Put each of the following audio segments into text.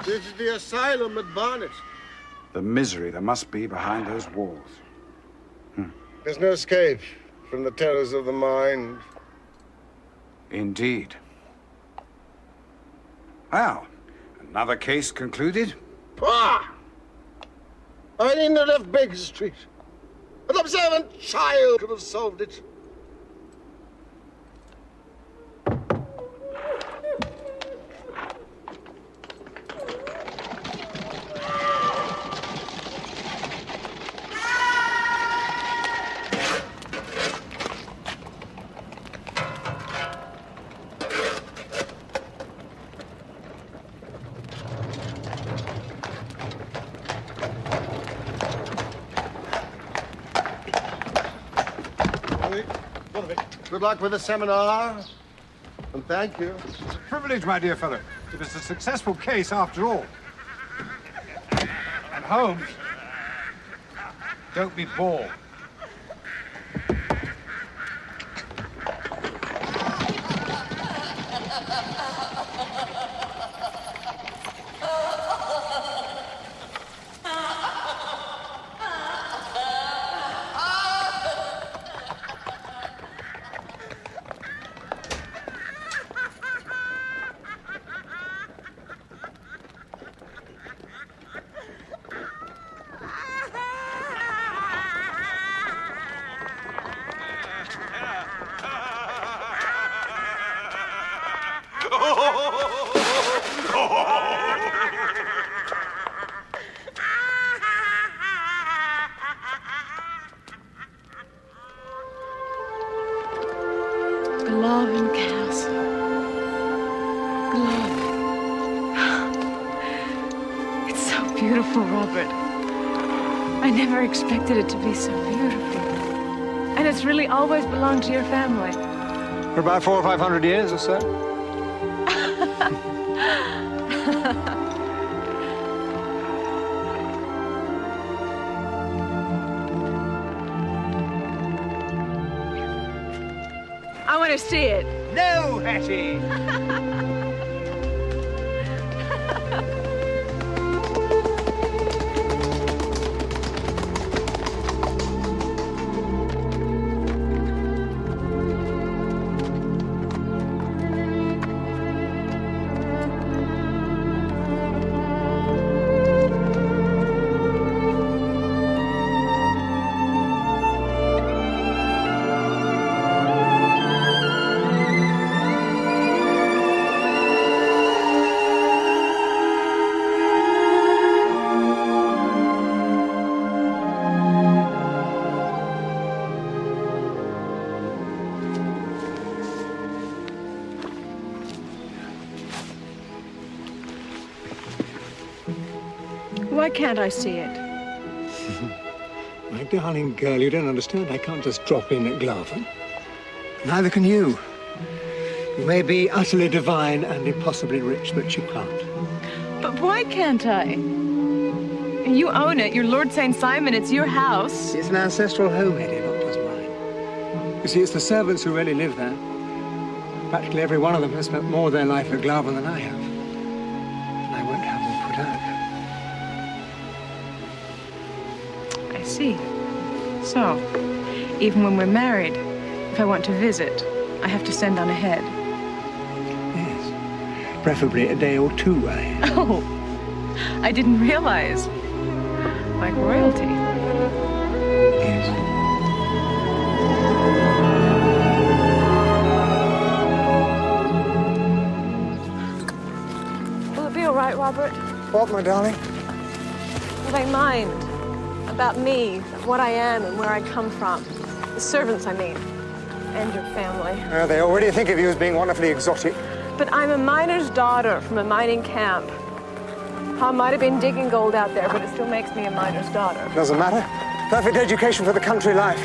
This is the asylum at Barnet. The misery there must be behind those walls. There's no escape from the terrors of the mind. Indeed. Well, another case concluded? Pah! I needn't have left Baker Street. An observant child could have solved it. Good luck with the seminar, and thank you. It's a privilege, my dear fellow. It was a successful case after all. And Holmes, don't be bored. Glovin Castle. Glovin. It's so beautiful, Robert. I never expected it to be so beautiful. And it's really always belonged to your family. For about 400 or 500 years or so. I want to see it. No, Hattie! Why can't I see it? My darling girl, you don't understand. I can't just drop in at Glavin. Neither can you. You may be utterly divine and impossibly rich, but you can't. But why can't I? You own it. You're Lord St. Simon. It's your house. It's an ancestral home, Eddie, not just mine. You see, it's the servants who really live there. Practically every one of them has spent more of their life at Glavin than I have. And I won't have them put out. I see. So, even when we're married, if I want to visit, I have to send on ahead. Yes. Preferably a day or two ahead. Oh, I didn't realize. Like royalty. Yes. Will it be all right, Robert? What, my darling? Will they mind about me, what I am and where I come from? The servants, I mean, and your family. They already think of you as being wonderfully exotic. But I'm a miner's daughter from a mining camp. I might have been digging gold out there, but it still makes me a miner's daughter. Doesn't matter. Perfect education for the country life.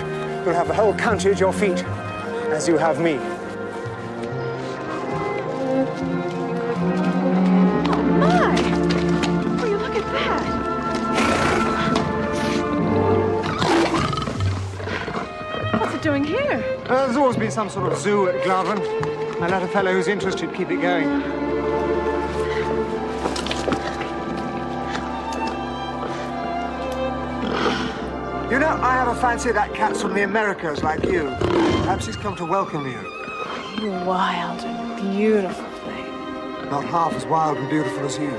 You'll have the whole county at your feet, as you have me. Oh, my! Will you look at that? What's it doing here? There's always been some sort of zoo at Glavin. I let a fellow who's interested keep it going. You know, I have a fancy that cat's from the Americas, like you. Perhaps he's come to welcome you. You wild and beautiful thing. Not half as wild and beautiful as you.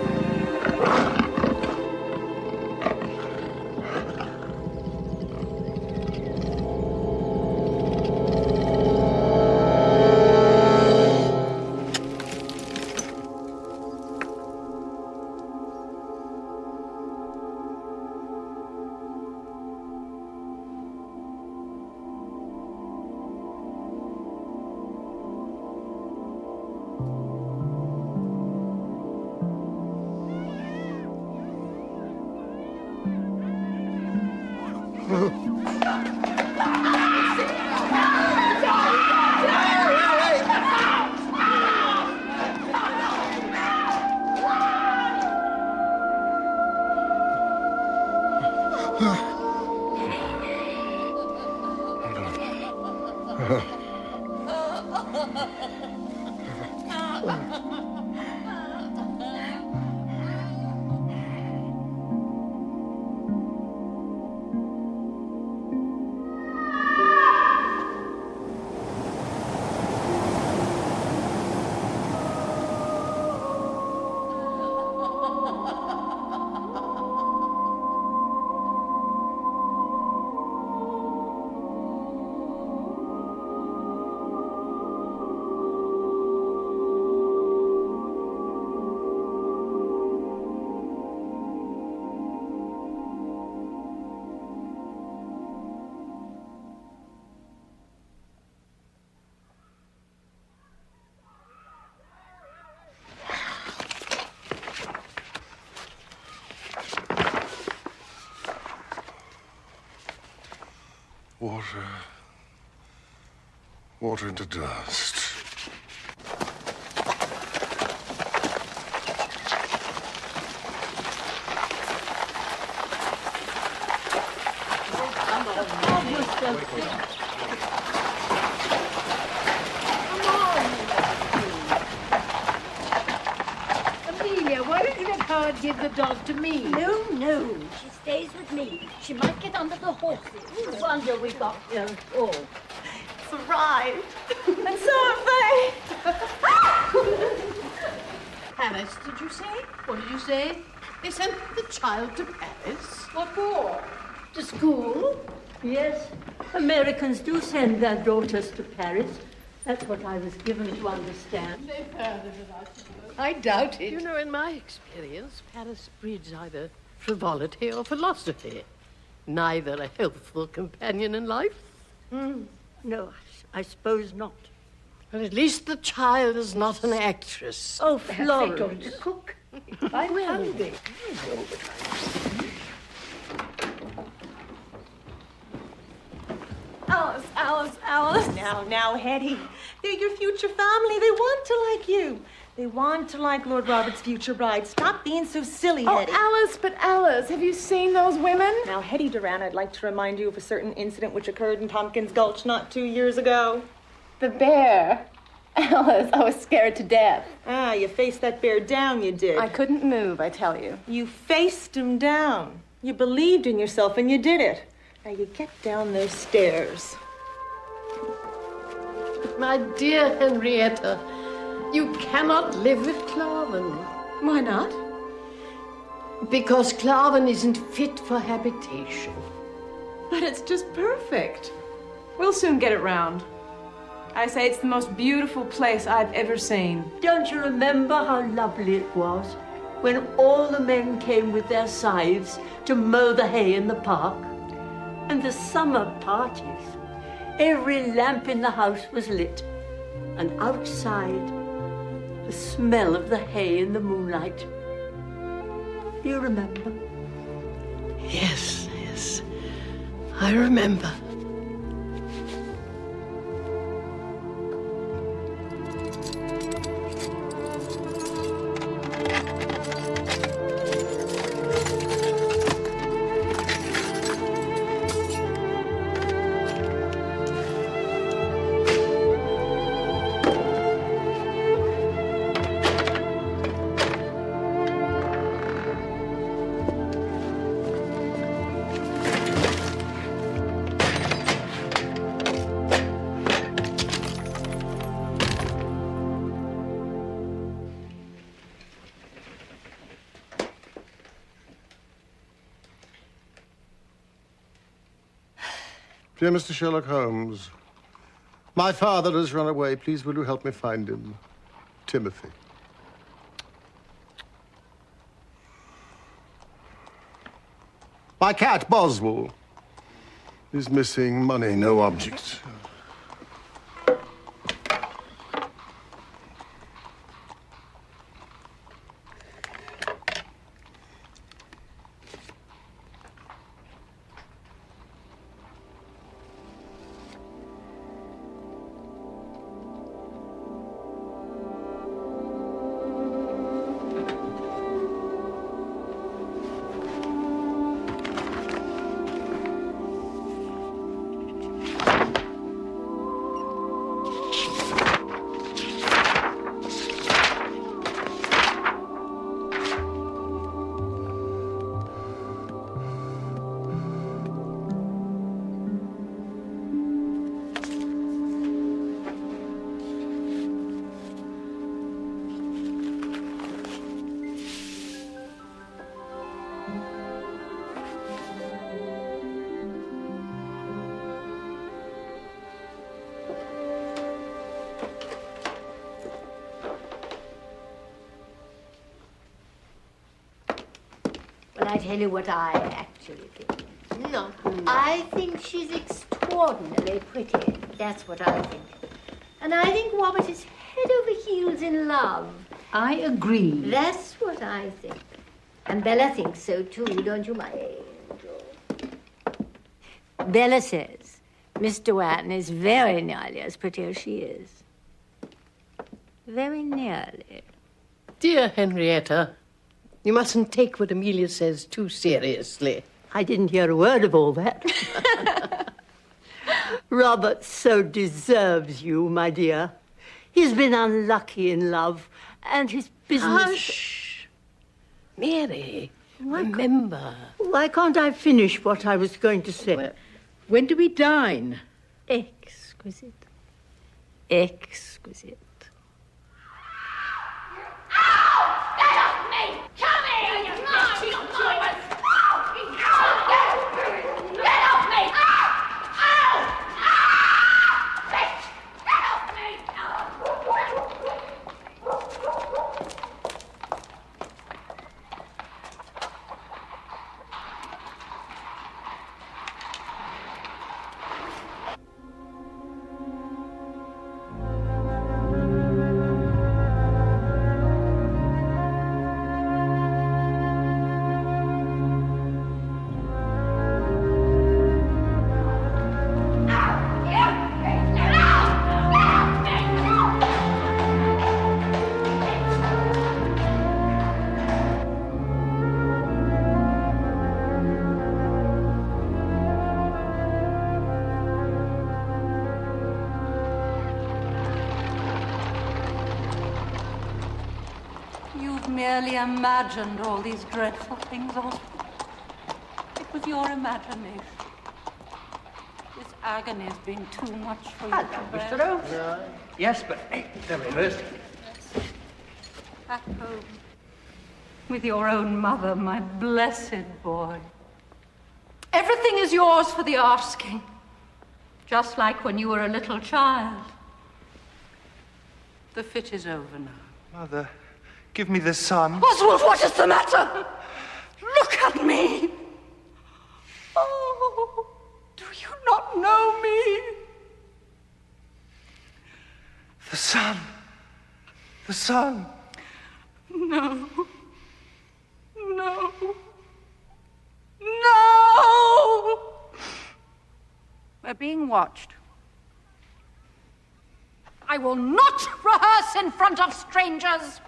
Water into dust. Amelia, why don't you let Howard give the dog to me? No, no. She stays with me. She might get under the horses. No wonder we got here at all. It's a ride. And so have they. Paris, did you say? What did you say? They sent the child to Paris? What for? To school? Yes, Americans do send their daughters to Paris. That's what I was given to understand. They've heard of it, I suppose. I doubt it. You know, in my experience, Paris breeds either frivolity or philosophy. Neither a healthful companion in life. No, I suppose not. Well, at least the child is not an actress. Oh, Florence. Cook. I'm hungry. Alice. Now, Hetty. They're your future family. They want to like you. They want to like Lord Robert's future bride. Stop being so silly, Hetty. Alice, have you seen those women? Now, Hetty Duran, I'd like to remind you of a certain incident which occurred in Tompkins Gulch not 2 years ago. The bear Alice, I was scared to death. Ah, you faced that bear down, you did. I couldn't move, I tell you. You faced him down. You believed in yourself and you did it. Now you get down those stairs. My dear Henrietta, you cannot live with Claven. Why not? Because Claven isn't fit for habitation. But it's just perfect. We'll soon get it round. I say it's the most beautiful place I've ever seen. Don't you remember how lovely it was when all the men came with their scythes to mow the hay in the park? And the summer parties. Every lamp in the house was lit. And outside, the smell of the hay in the moonlight. Do you remember? Yes, yes. I remember. Dear Mr. Sherlock Holmes, my father has run away. Please, will you help me find him? Timothy. My cat, Boswell, is missing. Money, no object. Well, I tell you what I actually think. No. I think she's extraordinarily pretty. That's what I think. And I think Robert is head over heels in love. I agree. That's what I think. And Bella thinks so too, don't you, my angel? Bella says Miss Dewan is very nearly as pretty as she is. Very nearly. Dear Henrietta, you mustn't take what Amelia says too seriously. I didn't hear a word of all that. Robert so deserves you, my dear. He's been unlucky in love, and his business... Hush! Mary, remember. Why can't I finish what I was going to say? Well, when do we dine? Exquisite. Exquisite. You've merely imagined all these dreadful things, Oswald. It was your imagination. This agony has been too much for you to bear. Mr. Holmes? Yes, but tell me first. At home, with your own mother, my blessed boy. Everything is yours for the asking, just like when you were a little child. The fit is over now. Mother, give me the sun. Oswald, what is the matter? Look at me. Oh, do you not know me? The sun. The sun. No. No. No! We're being watched. I will not rehearse in front of strangers.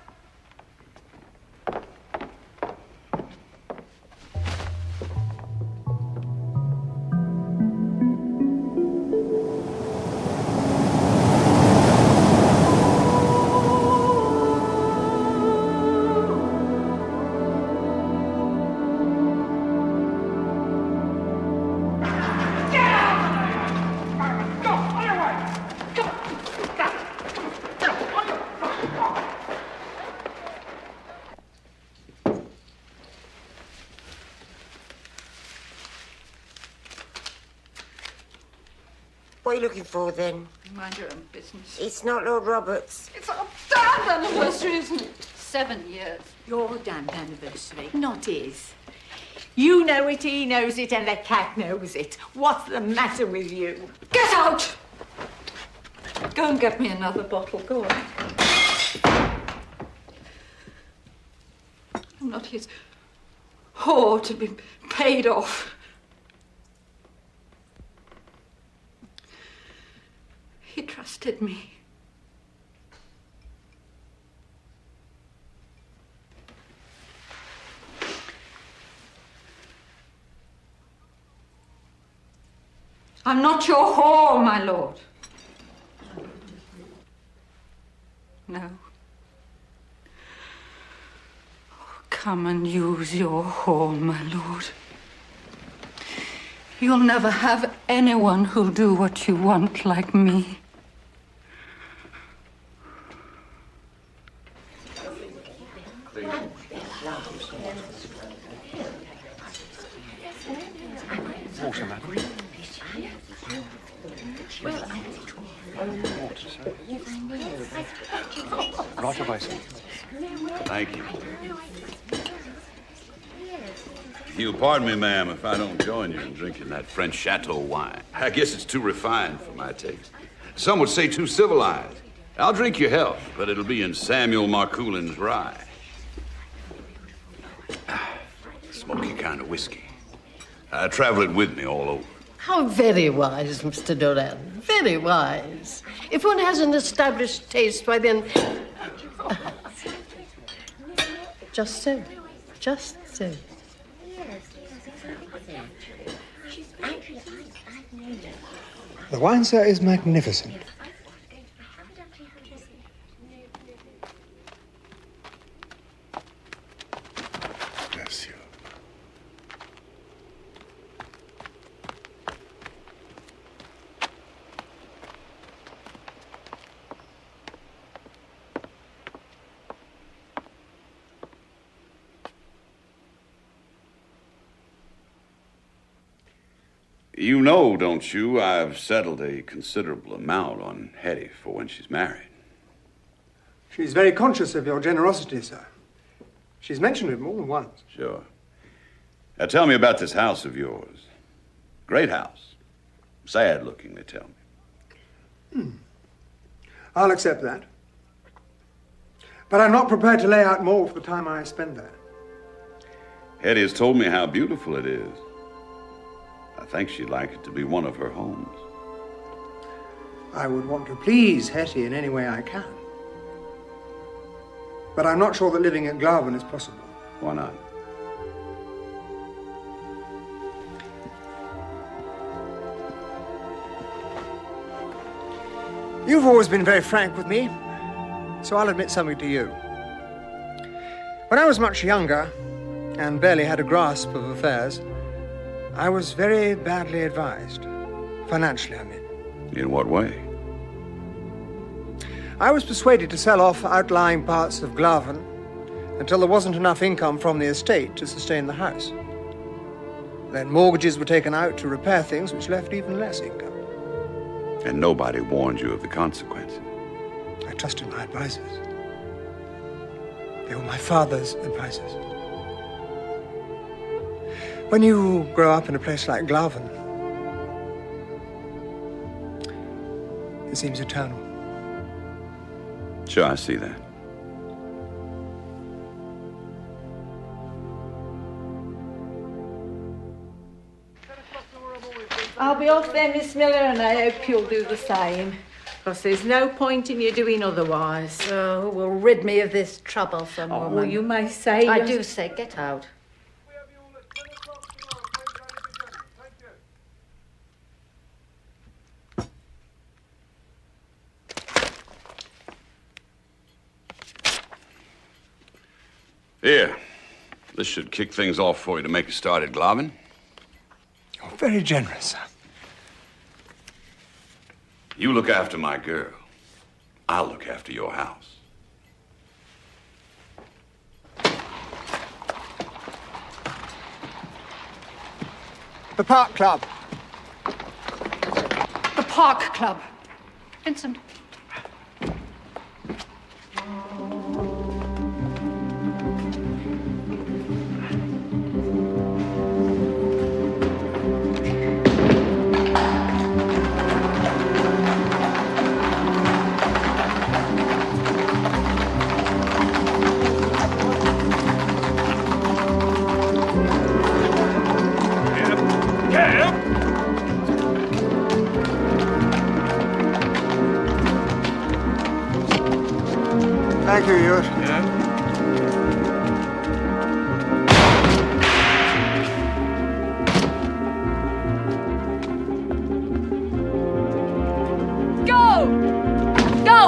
What are you looking for, then? Mind your own business. It's not Lord Roberts. It's our damned anniversary, isn't it? 7 years. Your damned anniversary, not his. You know it, he knows it, and the cat knows it. What's the matter with you? Get out! Go and get me another bottle. Go on. I'm not his whore to be paid off. He trusted me. I'm not your whore, my lord. No. Oh, come and use your whore, my lord. You'll never have anyone who'll do what you want like me. Water, madam. Right away, sir. Thank you. You'll pardon me, ma'am, if I don't join you in drinking that French chateau wine. I guess it's too refined for my taste. Some would say too civilized. I'll drink your health, but it'll be in Samuel Marcoulin's rye. Smoky kind of whiskey. I travel it with me all over. How very wise, Mr. Doran. Very wise. If one has an established taste, why then... Just so. Just so. The wine, sir, is magnificent. Bless you. You know, don't you, I've settled a considerable amount on Hetty for when she's married. She's very conscious of your generosity, sir. She's mentioned it more than once. Sure. Now tell me about this house of yours. Great house. Sad looking, they tell me. I'll accept that. But I'm not prepared to lay out more for the time I spend there. Hetty has told me how beautiful it is. I think she'd like it to be one of her homes. I would want to please Hetty in any way I can. But I'm not sure that living at Glarven is possible. Why not? You've always been very frank with me, so I'll admit something to you. When I was much younger and barely had a grasp of affairs, I was very badly advised. Financially, I mean. In what way? I was persuaded to sell off outlying parts of Glaven until there wasn't enough income from the estate to sustain the house. Then mortgages were taken out to repair things which left even less income. And nobody warned you of the consequences. I trusted my advisors. They were my father's advisors. When you grow up in a place like Glaven, it seems eternal. Sure, I see that. I'll be off then, Miss Miller, and I hope you'll do the same. Because there's no point in you doing otherwise. Oh, who will rid me of this troublesome woman? Well, you may say... I do say, get out. Here. This should kick things off for you to make a start at Glaven. You're very generous, sir. You look after my girl. I'll look after your house. The Park Club. The Park Club. Vincent. Thank you, Ewart. Go! Go!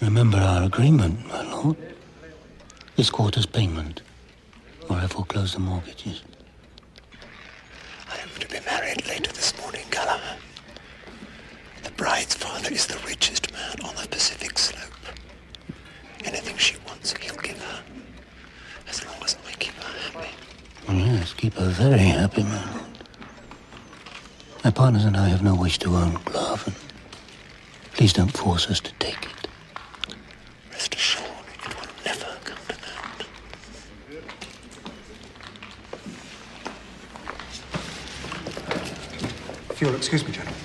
Remember our agreement, my lord. This quarter's payment, or I foreclose the mortgages. I am to be married later this morning, Callahan. The bride's father is the richest man on the Pacific slope. Anything she wants, he'll give her, as long as I keep her happy. Yes, keep her very happy, my lord. My partners and I have no wish to own Glaven. Please don't force us to take it. Rest assured, it will never come to that. If you'll excuse me, gentlemen.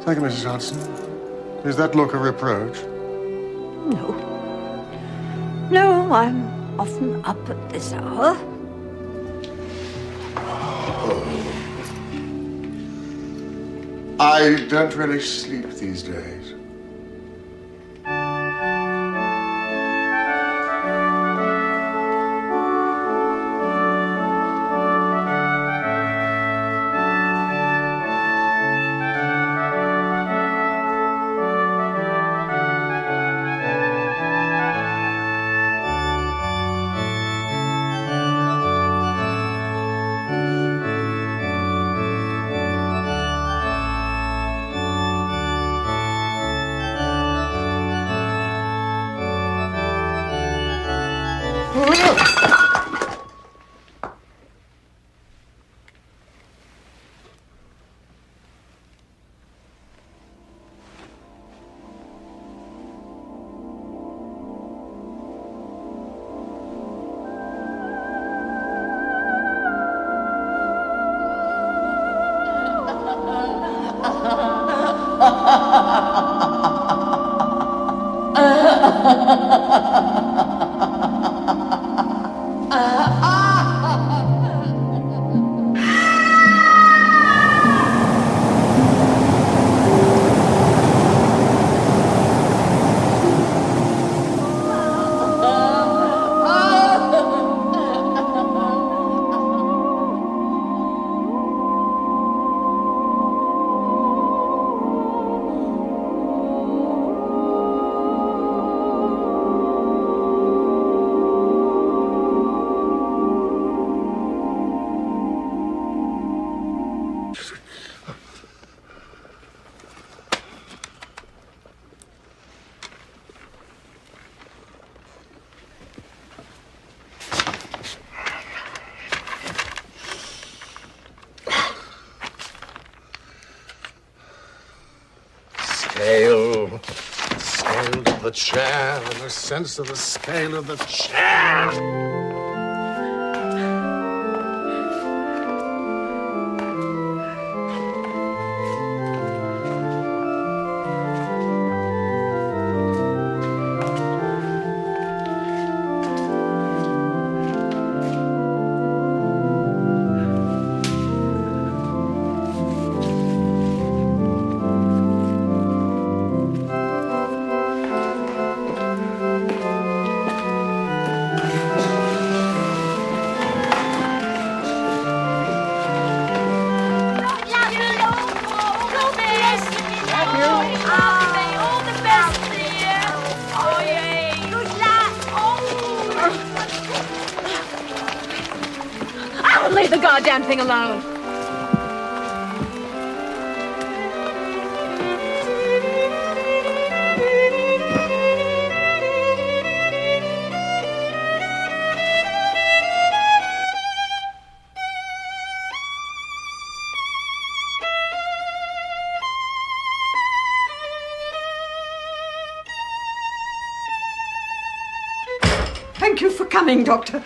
Thank you, Mrs. Hudson. Is that look a reproach? No. No, I'm often up at this hour. I don't really sleep these days. Scale of the chair, the sense of the scale of the chair. Leave the goddamn thing alone. Thank you for coming, Doctor.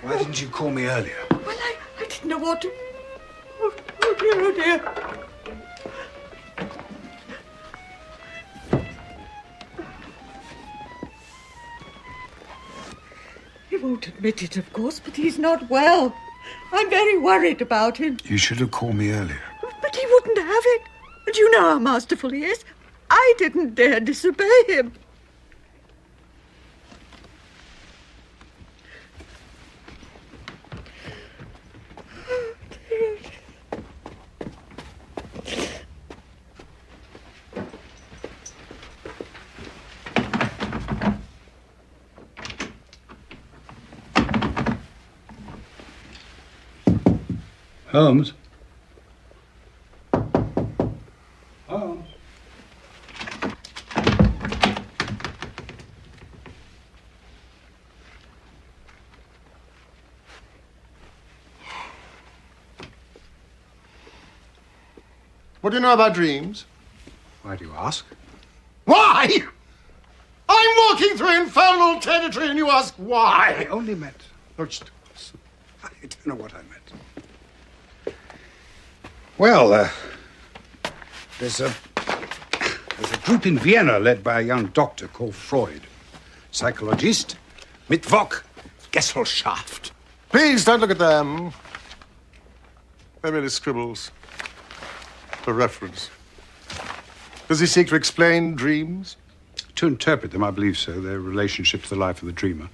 Why didn't you call me earlier? Well, I didn't know what to... Oh, dear, oh, dear. He won't admit it, of course, but he's not well. I'm very worried about him. You should have called me earlier. But he wouldn't have it. And you know how masterful he is. I didn't dare disobey him. Holmes? Holmes? What do you know about dreams? Why do you ask? Why? I'm walking through infernal territory and you ask why? I only meant... Oh, just... I don't know what I meant. Well, there's a group in Vienna led by a young doctor called Freud. Psychologist, Mittwoch, Gesellschaft. Please don't look at them. They're merely scribbles. For reference. Does he seek to explain dreams? To interpret them, I believe so. Their relationship to the life of the dreamer.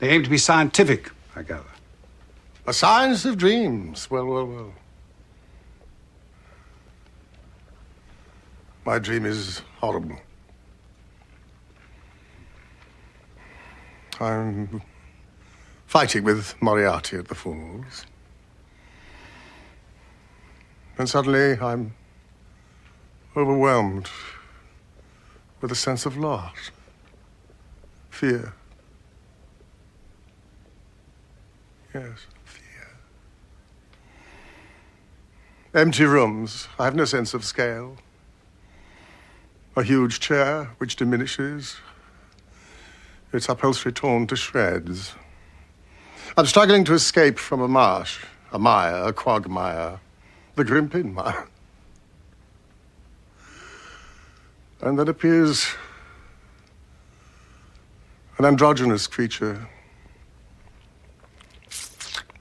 They aim to be scientific, I gather. A science of dreams. Well, well, well. My dream is horrible. I'm fighting with Moriarty at the Falls. And suddenly I'm overwhelmed with a sense of loss, fear. Yes, fear. Empty rooms. I have no sense of scale. A huge chair which diminishes, its upholstery torn to shreds. I'm struggling to escape from a marsh, a mire, a quagmire, the Grimpen mire. And then appears an androgynous creature,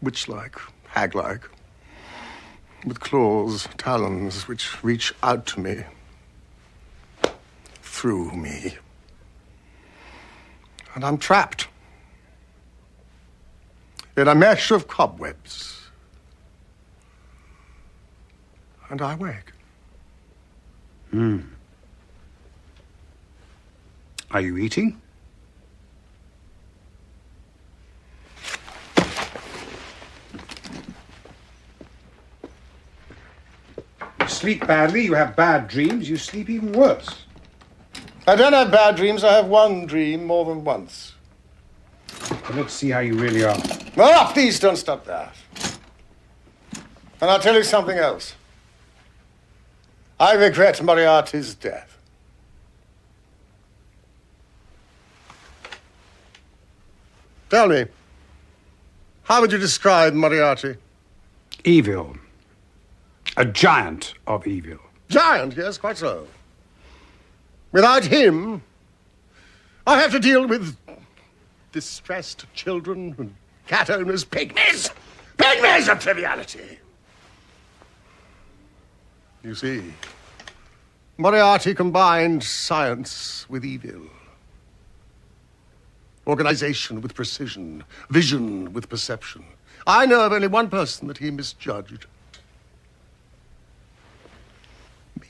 witch-like, hag-like, with claws, talons, which reach out to me, through me. And I'm trapped in a mesh of cobwebs. And I wake. Are you eating? You sleep badly, you have bad dreams, you sleep even worse. I don't have bad dreams. I have one dream more than once. Well, let's see how you really are. Oh, please don't stop that. And I'll tell you something else. I regret Moriarty's death. Tell me, how would you describe Moriarty? Evil. A giant of evil. Giant, yes, quite so. Without him, I have to deal with distressed children and cat owners, pygmies. Pygmies of triviality. You see, Moriarty combined science with evil. Organization with precision. Vision with perception. I know of only one person that he misjudged. Me.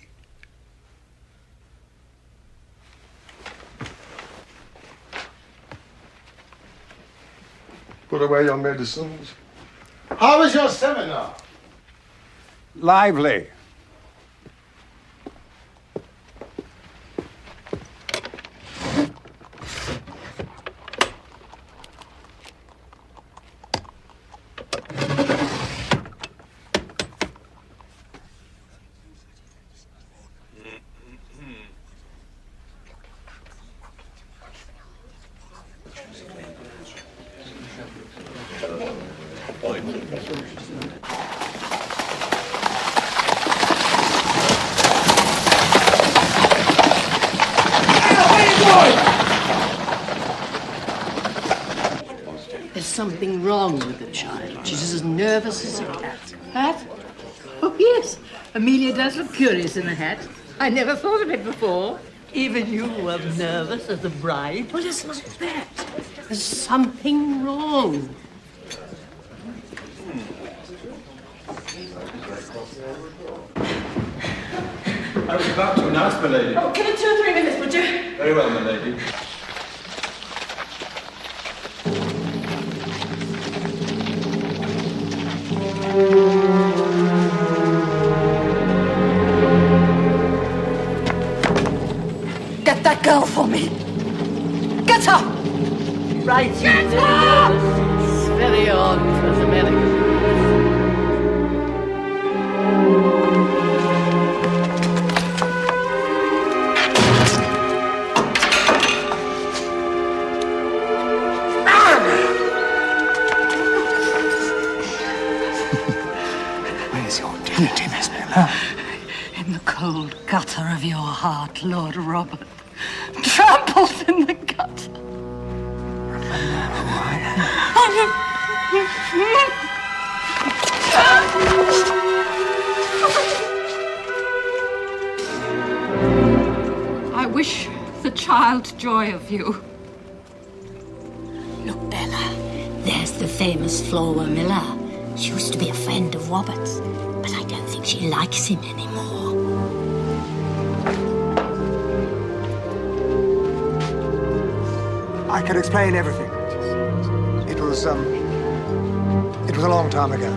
Put away your medicines. How was your seminar? Lively. There's something wrong with the child. She's as nervous as a cat. Hat? Oh, yes. Amelia does look curious in a hat. I never thought of it before. Even you were nervous as a bride. Well, it's not that. There's something wrong. I was about to announce, my lady. Oh, give it 2 or 3 minutes, would you? Very well, my lady. Get that girl for me. Get her! Right, Get her! It's very odd for the Americans. Where's your dignity, Miss Miller? In the cold gutter of your heart, Lord Robert. Trampled in the gutter. I wish the child joy of you. Look, Bella, there's the famous Flora Miller. She used to be a friend of Robert's, but I don't think she likes him anymore. I can explain everything. It was a long time ago.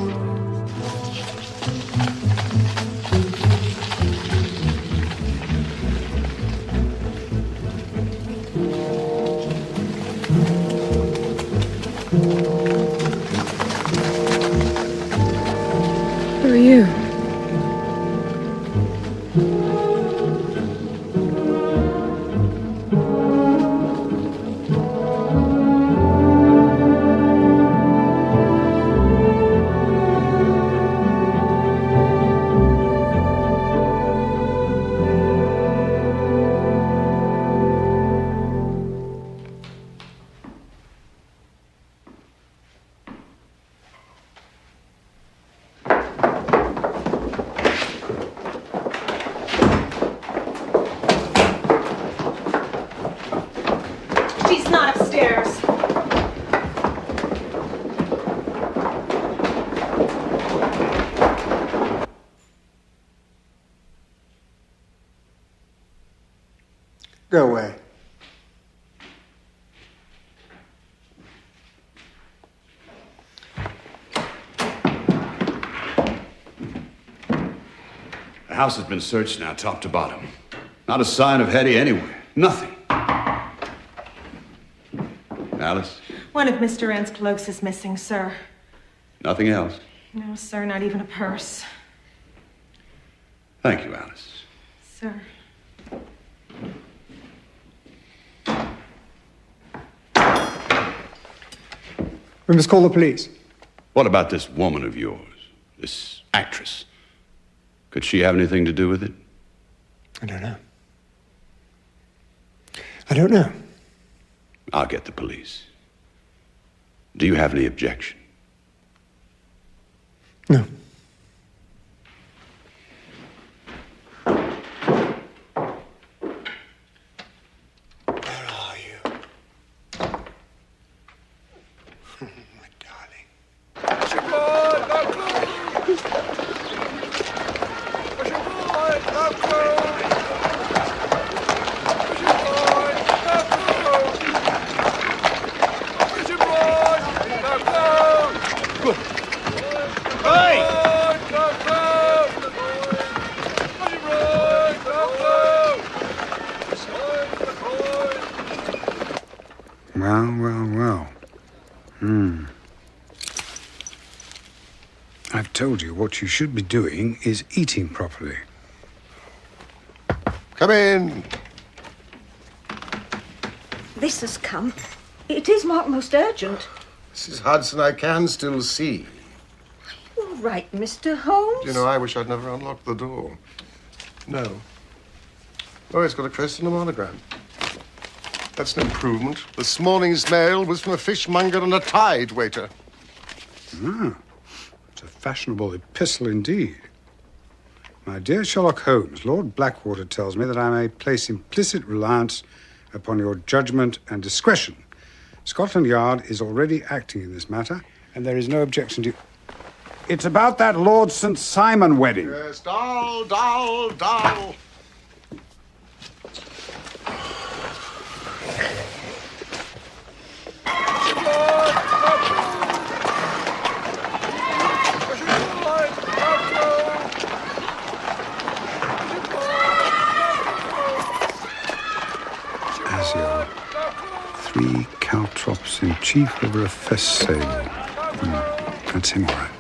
Who are you? Go away. The house has been searched now, top to bottom. Not a sign of Hetty anywhere. Nothing. Alice? One of Mr. Ann's cloaks is missing, sir. Nothing else? No, sir, not even a purse. Thank you, Alice. Sir. We must call the police. What about this woman of yours? This actress? Could she have anything to do with it? I don't know. I don't know. I'll get the police. Do you have any objection? No. Where are you? My darling. Well. I've told you what you should be doing is eating properly. Come in. This has come. It is marked most urgent. Mrs. Hudson, I can still see. All right, Mr. Holmes. You know, I wish I'd never unlocked the door. No. Oh, it's got a crest and a monogram. That's an improvement. This morning's mail was from a fishmonger and a tide waiter. Ah, it's a fashionable epistle indeed. My dear Sherlock Holmes, Lord Blackwater tells me that I may place implicit reliance upon your judgment and discretion. Scotland Yard is already acting in this matter, and there is no objection to... It's about that Lord St. Simon wedding. Yes, doll. As your 3 caltrops in chief over a fess sale. That's him, all right.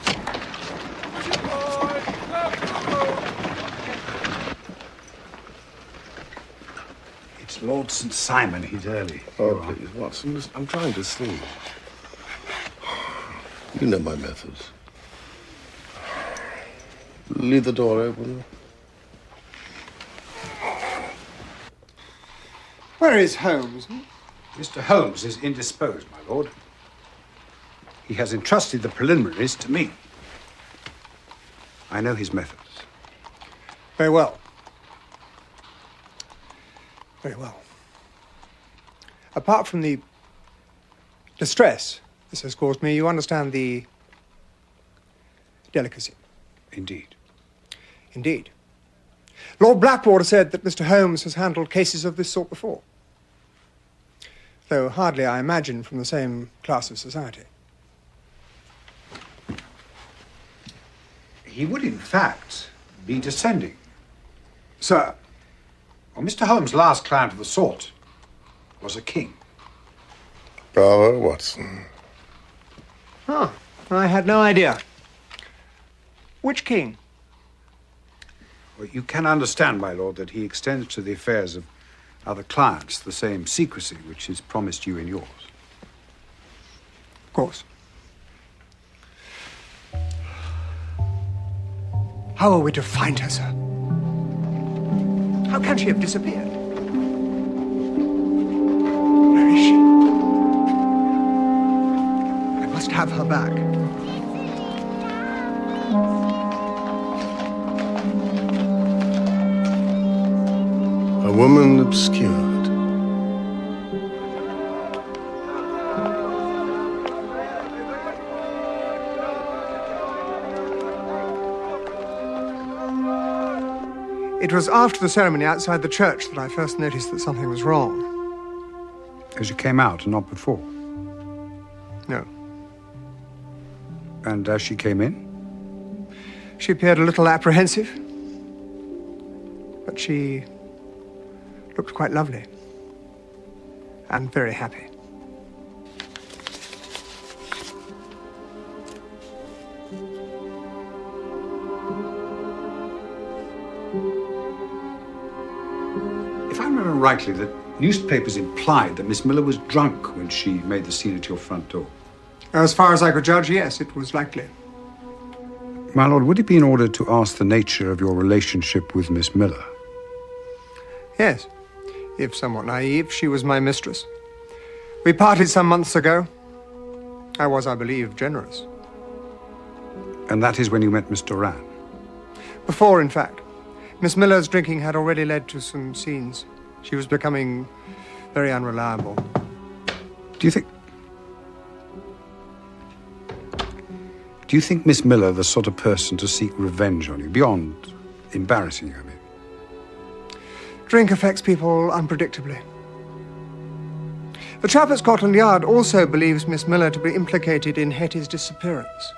It's Lord St. Simon. He's early. Oh, please, Watson, I'm trying to sleep. You know my methods. Leave the door open. Where is Holmes? Mr. Holmes is indisposed, my lord. He has entrusted the preliminaries to me. I know his methods. Very well. Very well. Apart from the distress this has caused me, you understand the delicacy. Indeed. Indeed. Lord Blackwater said that Mr. Holmes has handled cases of this sort before. Though hardly, I imagine, from the same class of society. He would, in fact, be descending. Sir, well, Mr. Holmes' last client of the sort was a king. Bravo, Watson. Ah, I had no idea. Which king? Well, you can understand, my lord, that he extends to the affairs of other clients the same secrecy which is promised you in yours. Of course. How are we to find her, sir? How can she have disappeared? Where is she? I must have her back. A woman obscured. It was after the ceremony outside the church that I first noticed that something was wrong. As you came out and not before? No. And as she came in? She appeared a little apprehensive, but she looked quite lovely and very happy. If I remember rightly, the newspapers implied that Miss Miller was drunk when she made the scene at your front door. As far as I could judge, yes, it was likely. My lord, would it be in order to ask the nature of your relationship with Miss Miller? Yes. If somewhat naive, she was my mistress. We parted some months ago. I was, I believe, generous. And that is when you met Miss Doran? Before, in fact. Miss Miller's drinking had already led to some scenes. She was becoming very unreliable. Do you think Miss Miller the sort of person to seek revenge on you, beyond embarrassing you, I mean? Drink affects people unpredictably. The chap at Scotland Yard also believes Miss Miller to be implicated in Hetty's disappearance.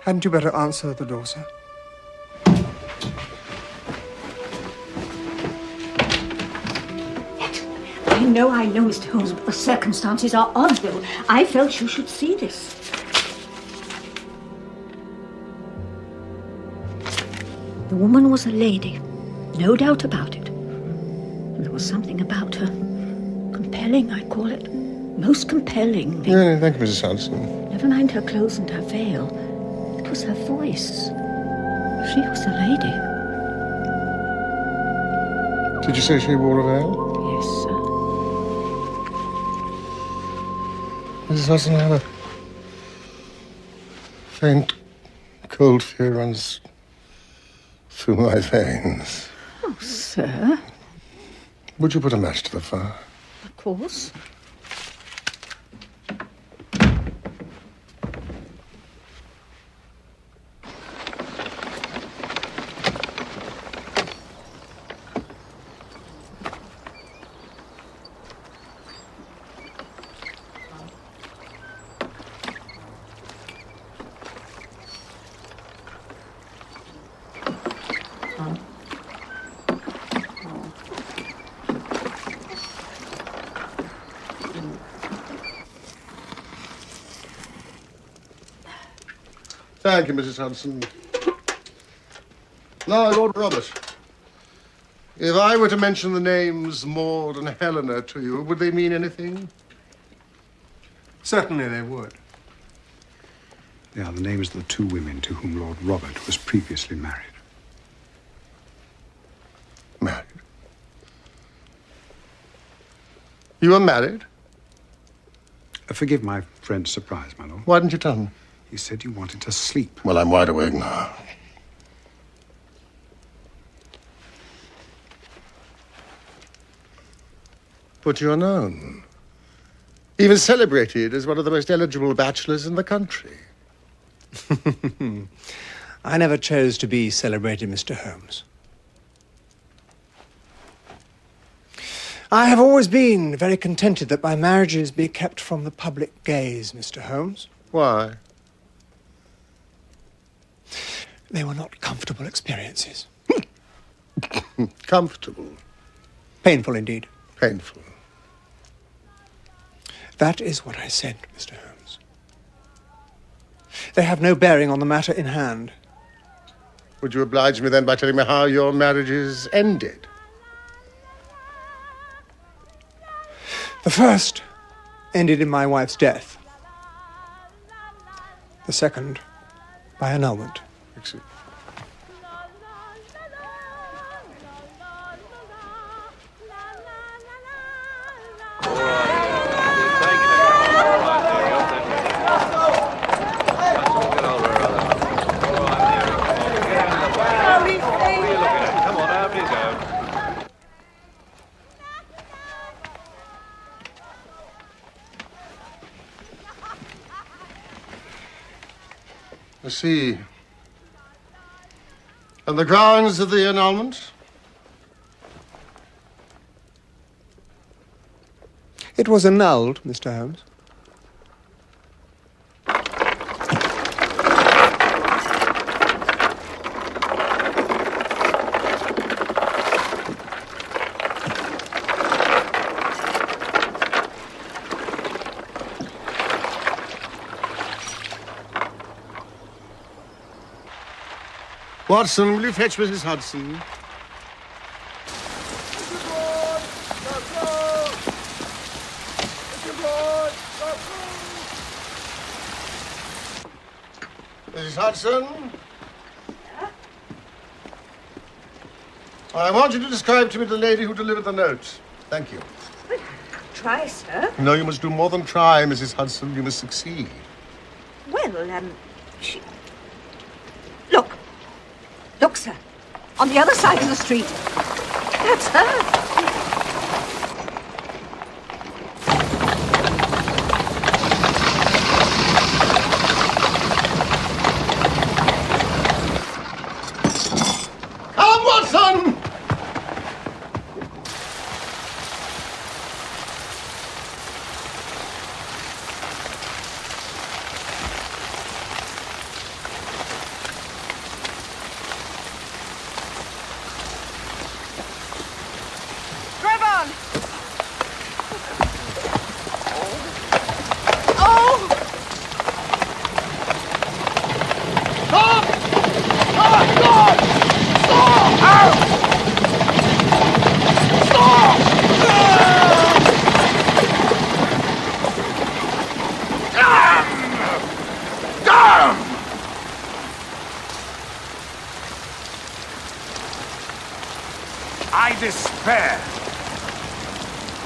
Hadn't you better answer the door, sir? I know, Mr. Holmes, but the circumstances are odd, though. I felt you should see this. The woman was a lady, no doubt about it. And there was something about her. Compelling, I call it. Most compelling. Yeah, thank you, Mrs. Sanderson. Never mind her clothes and her veil. It was her voice. She was a lady. Did you say she wore a veil? Yes, sir. Mrs. Hudson, I have a faint, cold fear runs through my veins. Oh, sir. Would you put a match to the fire? Of course. Thank you, Mrs. Hudson. Now, Lord Robert, if I were to mention the names Maud and Helena to you, would they mean anything? Certainly they would. They are the names of the two women to whom Lord Robert was previously married. Married? You were married? Forgive my friend's surprise, my lord. Why didn't you tell me? You said you wanted to sleep. Well, I'm wide awake now. But you're known. Even celebrated as one of the most eligible bachelors in the country. I never chose to be celebrated, Mr. Holmes. I have always been very contented that my marriages be kept from the public gaze, Mr. Holmes. Why? They were not comfortable experiences. Comfortable? Painful indeed. Painful. That is what I said, Mr. Holmes. They have no bearing on the matter in hand. Would you oblige me then by telling me how your marriages ended? The first ended in my wife's death. The second by annulment. Excuse. I see. And the grounds of the annulment? It was annulled, Mr. Holmes. Watson, will you fetch Mrs. Hudson? Mrs. Hudson? Yeah? I want you to describe to me the lady who delivered the note. Thank you. Well, try, sir. No, you must do more than try, Mrs. Hudson. You must succeed. Well, she... Look. Look, sir. On the other side of the street. That's her. Come, Watson! I despair.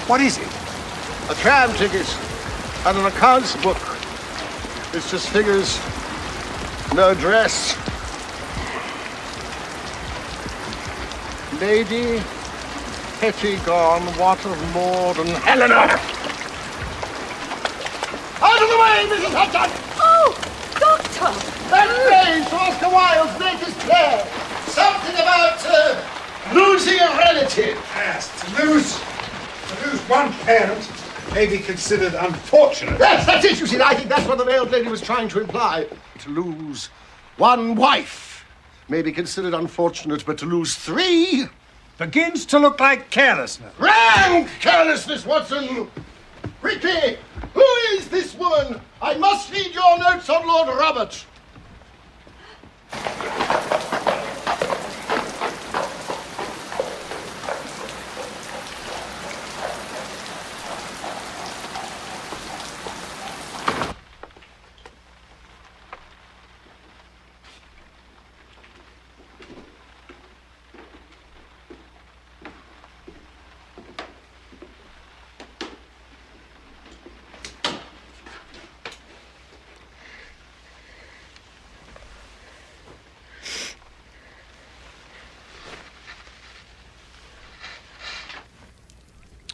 What is it? A tram ticket and an accounts book. It's just figures, no address. Lady Hetty gone, what of Maud and Helena? Out of the way, Mrs. Hudson! Oh, Doctor! That page for Oscar Wilde's latest play. Something about losing a relative. Yes, to lose one parent may be considered unfortunate. Yes, that's it, you see. I think that's what the veiled lady was trying to imply. To lose one wife may be considered unfortunate, but to lose three... begins to look like carelessness. Rank carelessness, Watson! Quickly, who is this woman? I must read your notes on Lord Robert.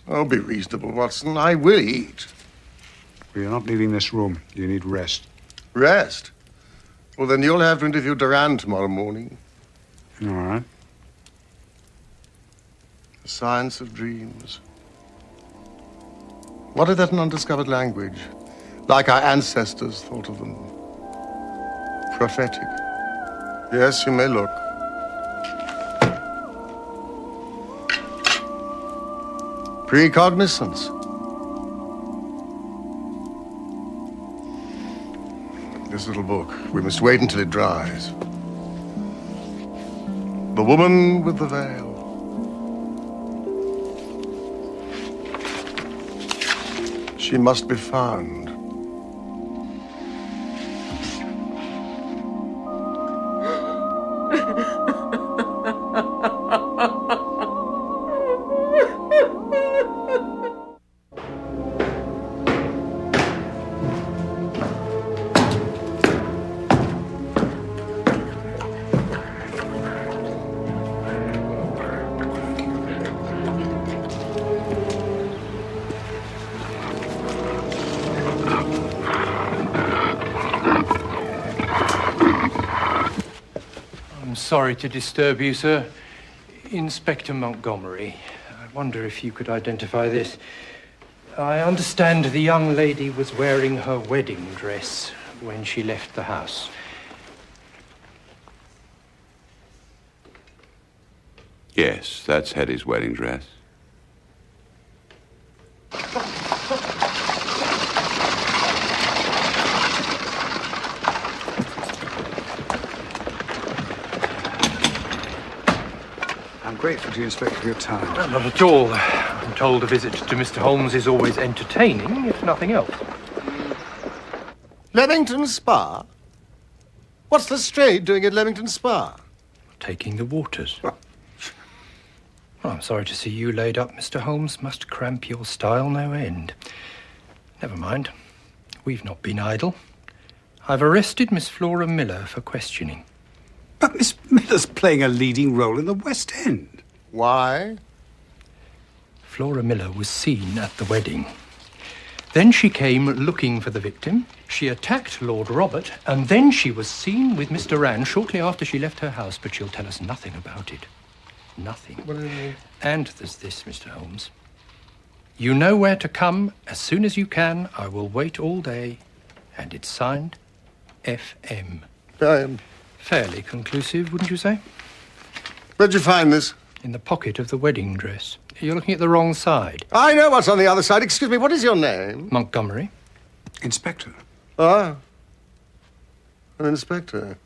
Oh, be reasonable, Watson. I will eat. You're not leaving this room. You need rest. Rest? Well, then you'll have to interview Duran tomorrow morning. All right. The science of dreams. What if that's an undiscovered language? Like our ancestors thought of them. Prophetic. Yes, you may look. Precognizance. This little book. We must wait until it dries. The woman with the veil. She must be found. I'm sorry to disturb you, sir. Inspector Montgomery. I wonder if you could identify this. I understand the young lady was wearing her wedding dress when she left the house. Yes, that's Hetty's wedding dress. I'm grateful to you, Inspector, for your time. Not at all. I'm told a visit to Mr. Holmes is always entertaining, if nothing else. Leamington Spa? What's Lestrade doing at Leamington Spa? Taking the waters. Well, I'm sorry to see you laid up, Mr. Holmes. Must cramp your style no end. Never mind. We've not been idle. I've arrested Miss Flora Miller for questioning. But Miss Miller's playing a leading role in the West End. Why? Flora Miller was seen at the wedding. Then she came looking for the victim. She attacked Lord Robert, and then she was seen with Mr. Rand shortly after she left her house, but she'll tell us nothing about it. Nothing. What do you mean? And there's this, Mr. Holmes. You know where to come as soon as you can. I will wait all day. And it's signed FM. Fairly conclusive, wouldn't you say? Where'd you find this? In the pocket of the wedding dress. You're looking at the wrong side. I know what's on the other side. Excuse me, what is your name? Montgomery. Inspector. Ah. An inspector.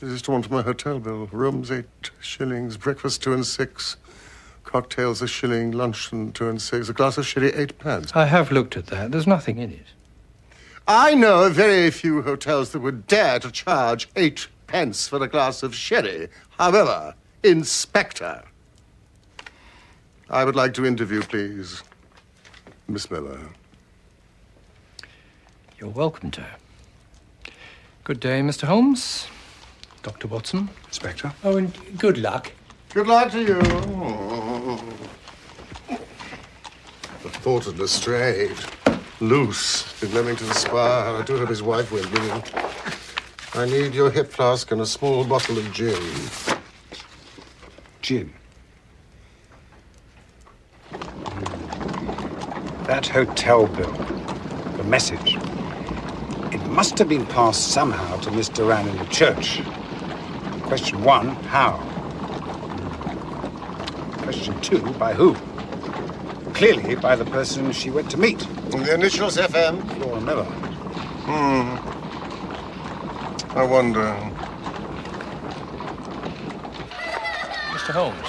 This is to want my hotel bill. Rooms 8 shillings, breakfast 2 and 6, cocktails a shilling, luncheon 2 and 6, a glass of sherry 8 pence. I have looked at that. There's nothing in it. I know of very few hotels that would dare to charge 8 pence for a glass of sherry. However, Inspector, I would like to interview, please, Miss Miller. You're welcome to. Good day, Mr. Holmes. Dr. Watson. Inspector. Oh, and good luck. Good luck to you. The thought of Lestrade. Loose in Leamington Spa. I do hope his wife went with him. I need your hip flask and a small bottle of gin. Gin? That hotel bill. The message. It must have been passed somehow to Miss Duran in the church. Question 1, how? Question 2, by who? Clearly by the person she went to meet. The initials FM? Flora Miller. I wonder. Mr. Holmes,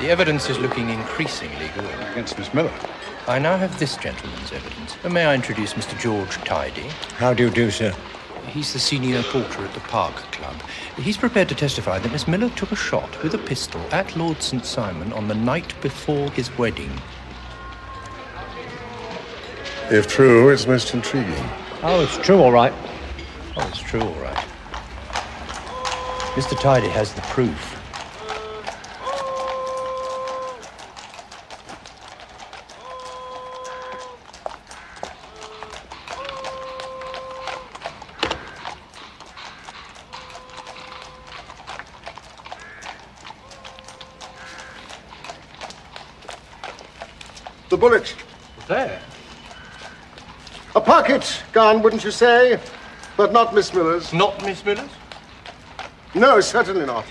the evidence is looking increasingly good. Against Miss Miller? I now have this gentleman's evidence. May I introduce Mr. George Tidy? How do you do, sir? He's the senior porter at the Park Club. He's prepared to testify that Miss Miller took a shot with a pistol at Lord St. Simon on the night before his wedding. If true, it's most intriguing. Oh, it's true, all right. Oh, it's true, all right. Mr. Tidy has the proof. The bullet. There. A pocket gun, wouldn't you say? But not Miss Miller's. Not Miss Miller's? No, certainly not.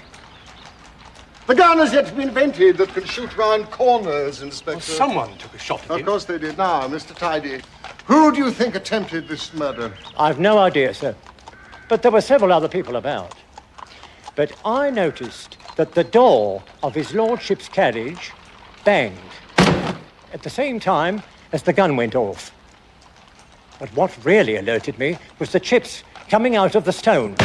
The gun has yet to be invented that can shoot round corners, Inspector. Well, someone took a shot at him. Of course they did. Now, Mr. Tidy, who do you think attempted this murder? I've no idea, sir. But there were several other people about. But I noticed that the door of his lordship's carriage banged at the same time as the gun went off. But what really alerted me was the chips coming out of the stone.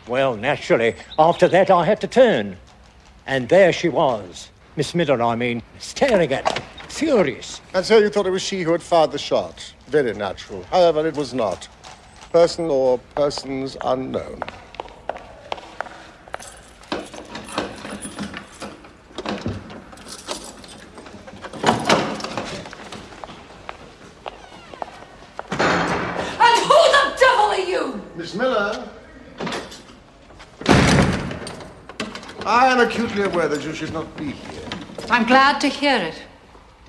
Well, naturally, after that I had to turn. And there she was, Miss Miller, I mean, staring at me, furious. And so you thought it was she who had fired the shot? Very natural. However, it was not. Person or persons unknown. And who the devil are you? Miss Miller? I am acutely aware that you should not be here. I'm glad to hear it.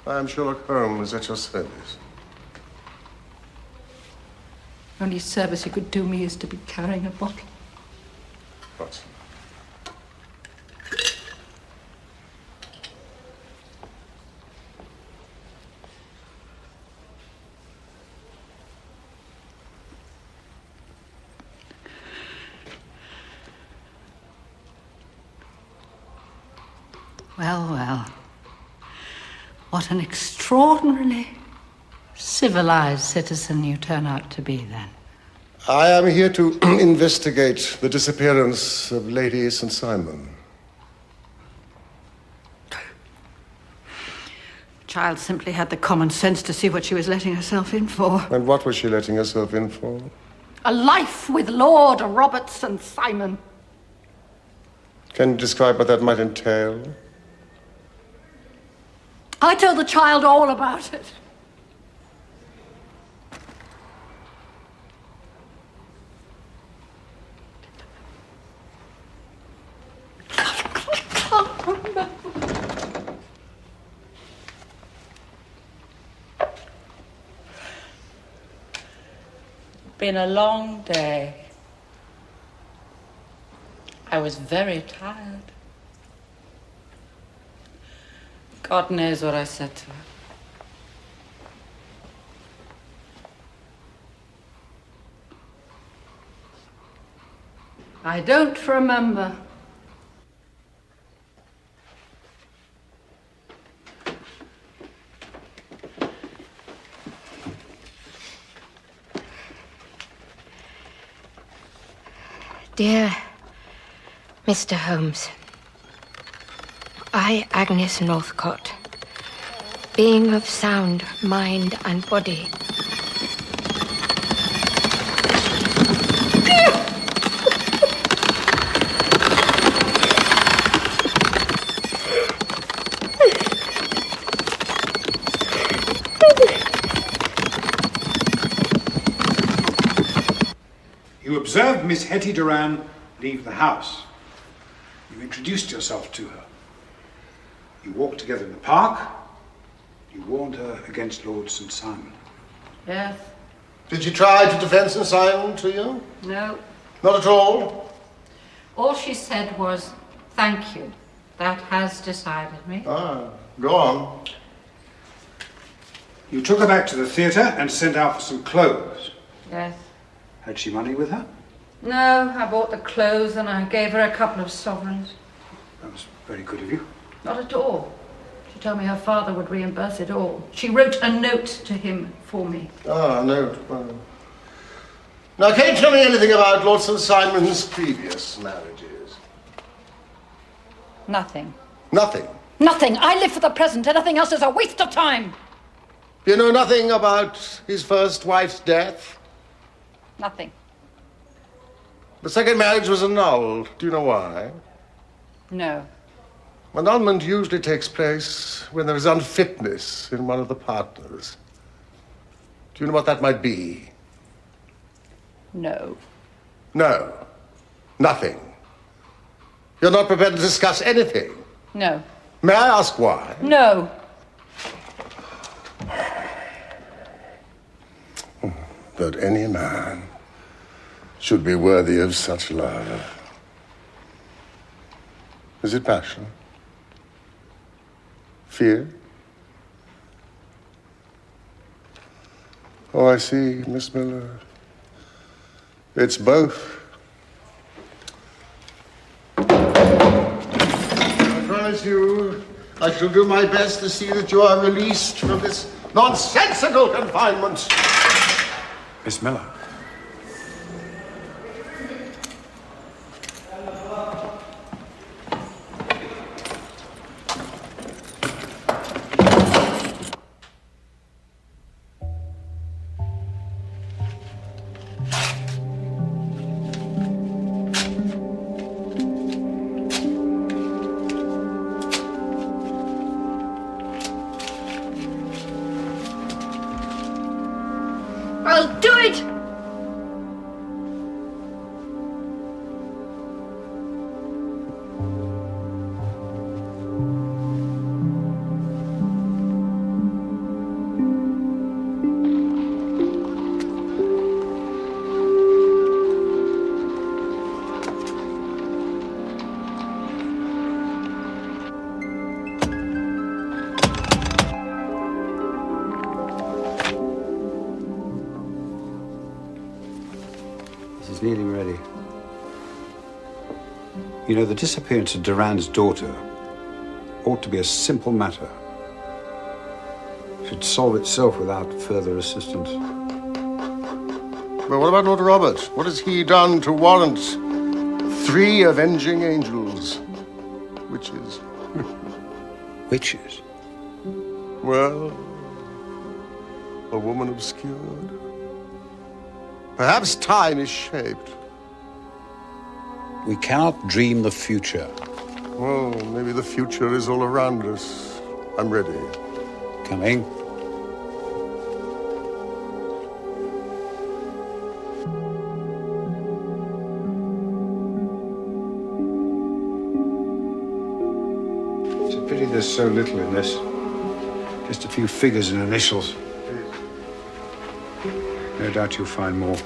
I am Sherlock Holmes at your service. Only service you could do me is to be carrying a bottle. What? Well, well. What an extraordinarily civilized citizen you turn out to be, then. I am here to investigate the disappearance of Lady St. Simon. The child simply had the common sense to see what she was letting herself in for. And what was she letting herself in for? A life with Lord Robert St. Simon. Can you describe what that might entail? I told the child all about it. Been a long day. I was very tired. God knows what I said to her. I don't remember. Dear Mr. Holmes, I, Agnes Northcott, being of sound mind and body, You observed Miss Hetty Duran leave the house. You introduced yourself to her. You walked together in the park. You warned her against Lord St. Simon. Yes. Did she try to defend St. Simon to you? No. Not at all? All she said was, thank you. That has decided me. Ah, go on. You took her back to the theatre and sent out for some clothes. Yes. Had she money with her? No, I bought the clothes and I gave her a couple of sovereigns. That was very good of you. Not at all. She told me her father would reimburse it all. She wrote a note to him for me. Ah, a note. Well. Now, can you tell me anything about Lord St. Simon's previous marriages? Nothing. Nothing. Nothing. I live for the present. Anything else is a waste of time. You know nothing about his first wife's death? Nothing. The second marriage was annulled. Do you know why? No. Annulment usually takes place when there is unfitness in one of the partners. Do you know what that might be? No. No. Nothing. You're not prepared to discuss anything. No. May I ask why? No. That any man should be worthy of such love. Is it passion? Fear? Oh, I see, Miss Miller. It's both. I promise you, I shall do my best to see that you are released from this nonsensical confinement. Miss Miller. I'll do it! He's nearly ready. You know, the disappearance of Duran's daughter ought to be a simple matter. It should solve itself without further assistance. Well, what about Lord Robert? What has he done to warrant 3 avenging angels? Witches. Witches? Well, a woman obscured. Perhaps time is shaped. We cannot dream the future. Well, maybe the future is all around us. I'm ready. Coming. It's a pity there's so little in this. Just a few figures and initials. No doubt you'll find more.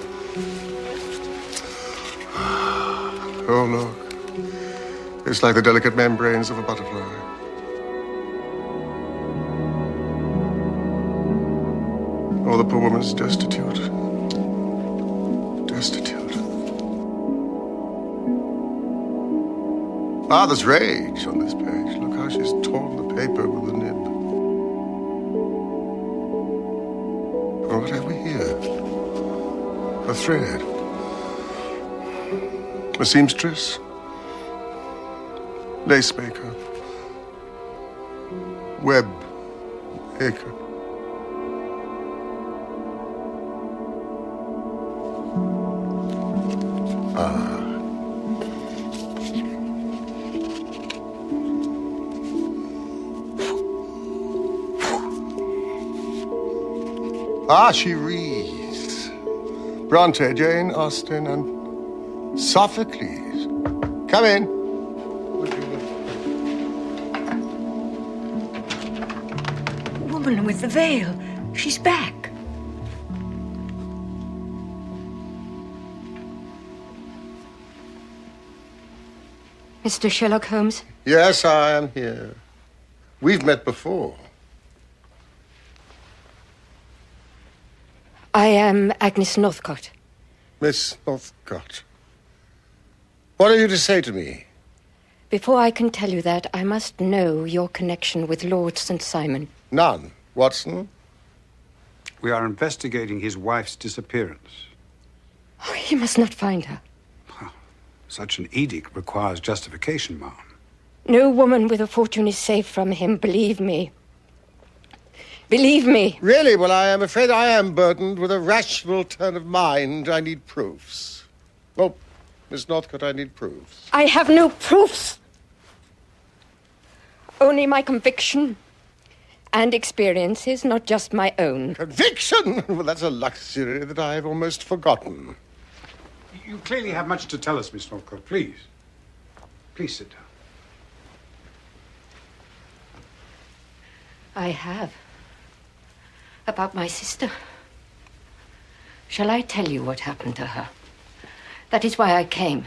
Oh, look. It's like the delicate membranes of a butterfly. Oh, the poor woman's destitute. Destitute. Ah, there's rage on this page. Look how she's torn the paper with a nib. Oh, what have we here? A thread. A seamstress. Lace maker. Web maker. She reads. Bronte, Jane Austen, and Sophocles. Come in. Woman with the veil. She's back. Mr. Sherlock Holmes? Yes, I am here. We've met before. I am Agnes Northcott. Miss Northcott. What have you to say to me? Before I can tell you that, I must know your connection with Lord St. Simon. None. Watson? We are investigating his wife's disappearance. Oh, you must not find her. Such an edict requires justification, ma'am. No woman with a fortune is safe from him, believe me. Believe me. Really? Well, I am afraid I am burdened with a rational turn of mind. I need proofs. Oh, Miss Northcott, I need proofs. I have no proofs. Only my conviction and experiences, not just my own. Conviction? Well, that's a luxury that I have almost forgotten. You clearly have much to tell us, Miss Northcott. Please. Please sit down. I have. About my sister. Shall I tell you what happened to her? That is why I came.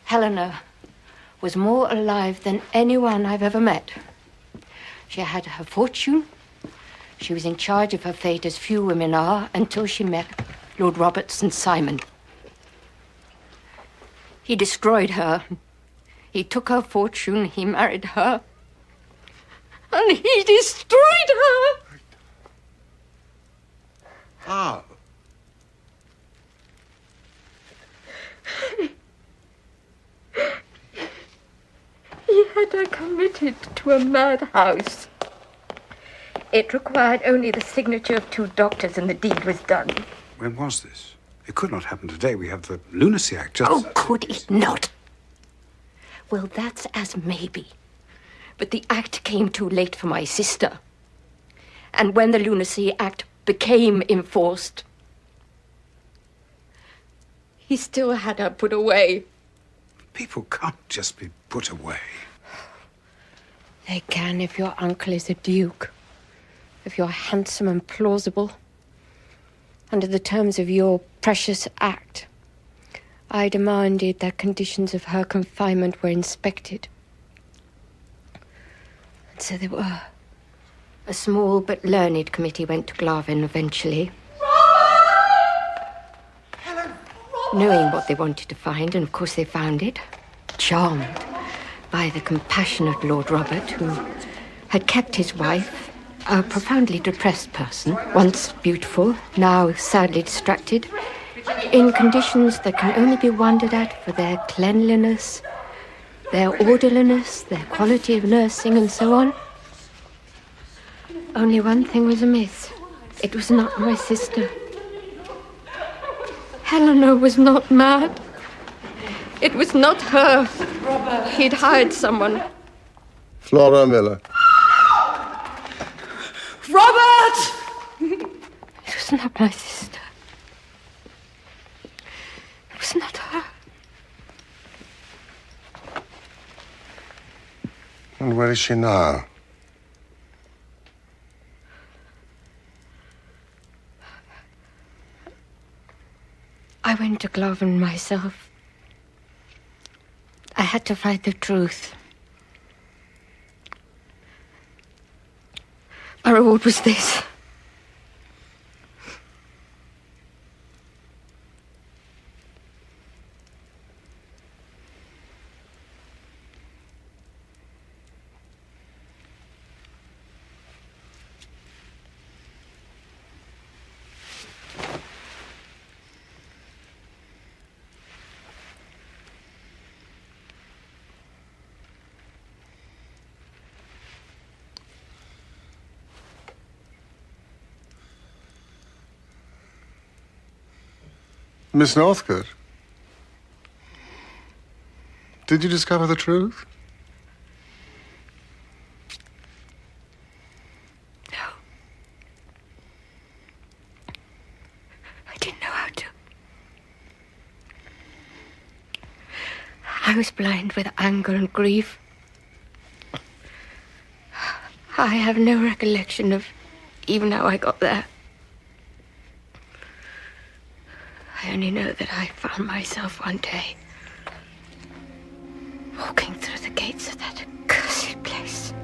Helena was more alive than anyone I've ever met. She had her fortune. She was in charge of her fate as few women are until she met Lord Robert St. Simon. He destroyed her. He took her fortune. He married her. And he destroyed her. How? He had her committed to a madhouse. It required only the signature of 2 doctors and the deed was done. When was this? It could not happen today. We have the Lunacy Act just... Oh, could it not? Well, that's as maybe. But the act came too late for my sister. And when the Lunacy Act became enforced, he still had her put away. People can't just be put away. They can if your uncle is a duke, if you're handsome and plausible. Under the terms of your precious act, I demanded that conditions of her confinement were inspected. And so they were. A small but learned committee went to Glavin eventually. Helen, knowing what they wanted to find, and of course they found it, charmed by the compassionate Lord Robert, who had kept his wife, a profoundly depressed person, once beautiful, now sadly distracted, in conditions that can only be wondered at for their cleanliness, their orderliness, their quality of nursing, and so on. Only one thing was amiss. It was not my sister. Helena was not mad. It was not her. Robert. He'd hired someone. Flora Miller. Robert! It was not my sister. It was not her. And where is she now? I went to Glovin myself. I had to find the truth. My reward was this. Miss Northcote, did you discover the truth? No. I didn't know how to. I was blind with anger and grief. I have no recollection of even how I got there. I only know that I found myself one day walking through the gates of that cursed place.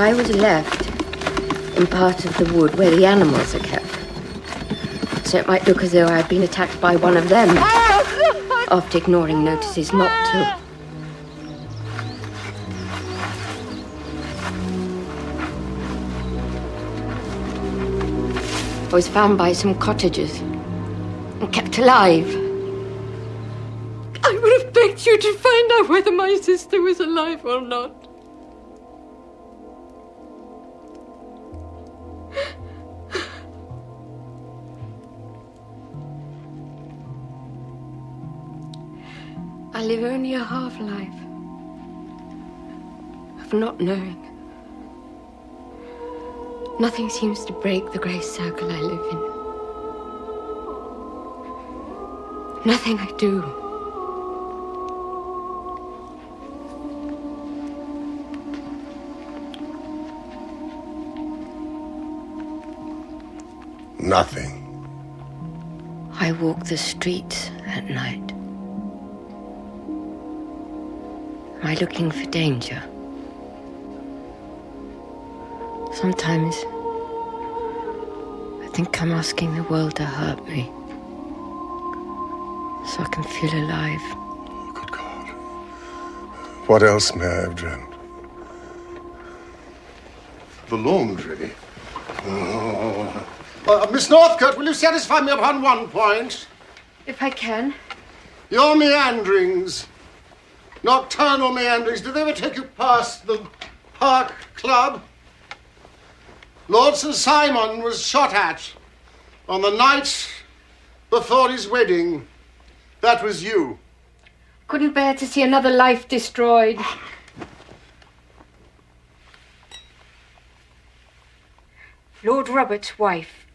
I was left in part of the wood where the animals are kept. So it might look as though I had been attacked by one of them, after ignoring notices not to. I was found by some cottagers and kept alive. I would have begged you to find out whether my sister was alive or not. I live only a half-life of not knowing. Nothing seems to break the grey circle I live in. Nothing I do. Nothing. I walk the streets at night. Am I looking for danger? Sometimes I think I'm asking the world to hurt me so I can feel alive. Oh, good God. What else may I have dreamt? The laundry. Oh. Miss Northcote, will you satisfy me upon one point? If I can. Your meanderings, nocturnal meanderings, did they ever take you past the Park Club? Lord St. Simon was shot at on the night before his wedding. That was you. Couldn't bear to see another life destroyed. Lord Robert's wife,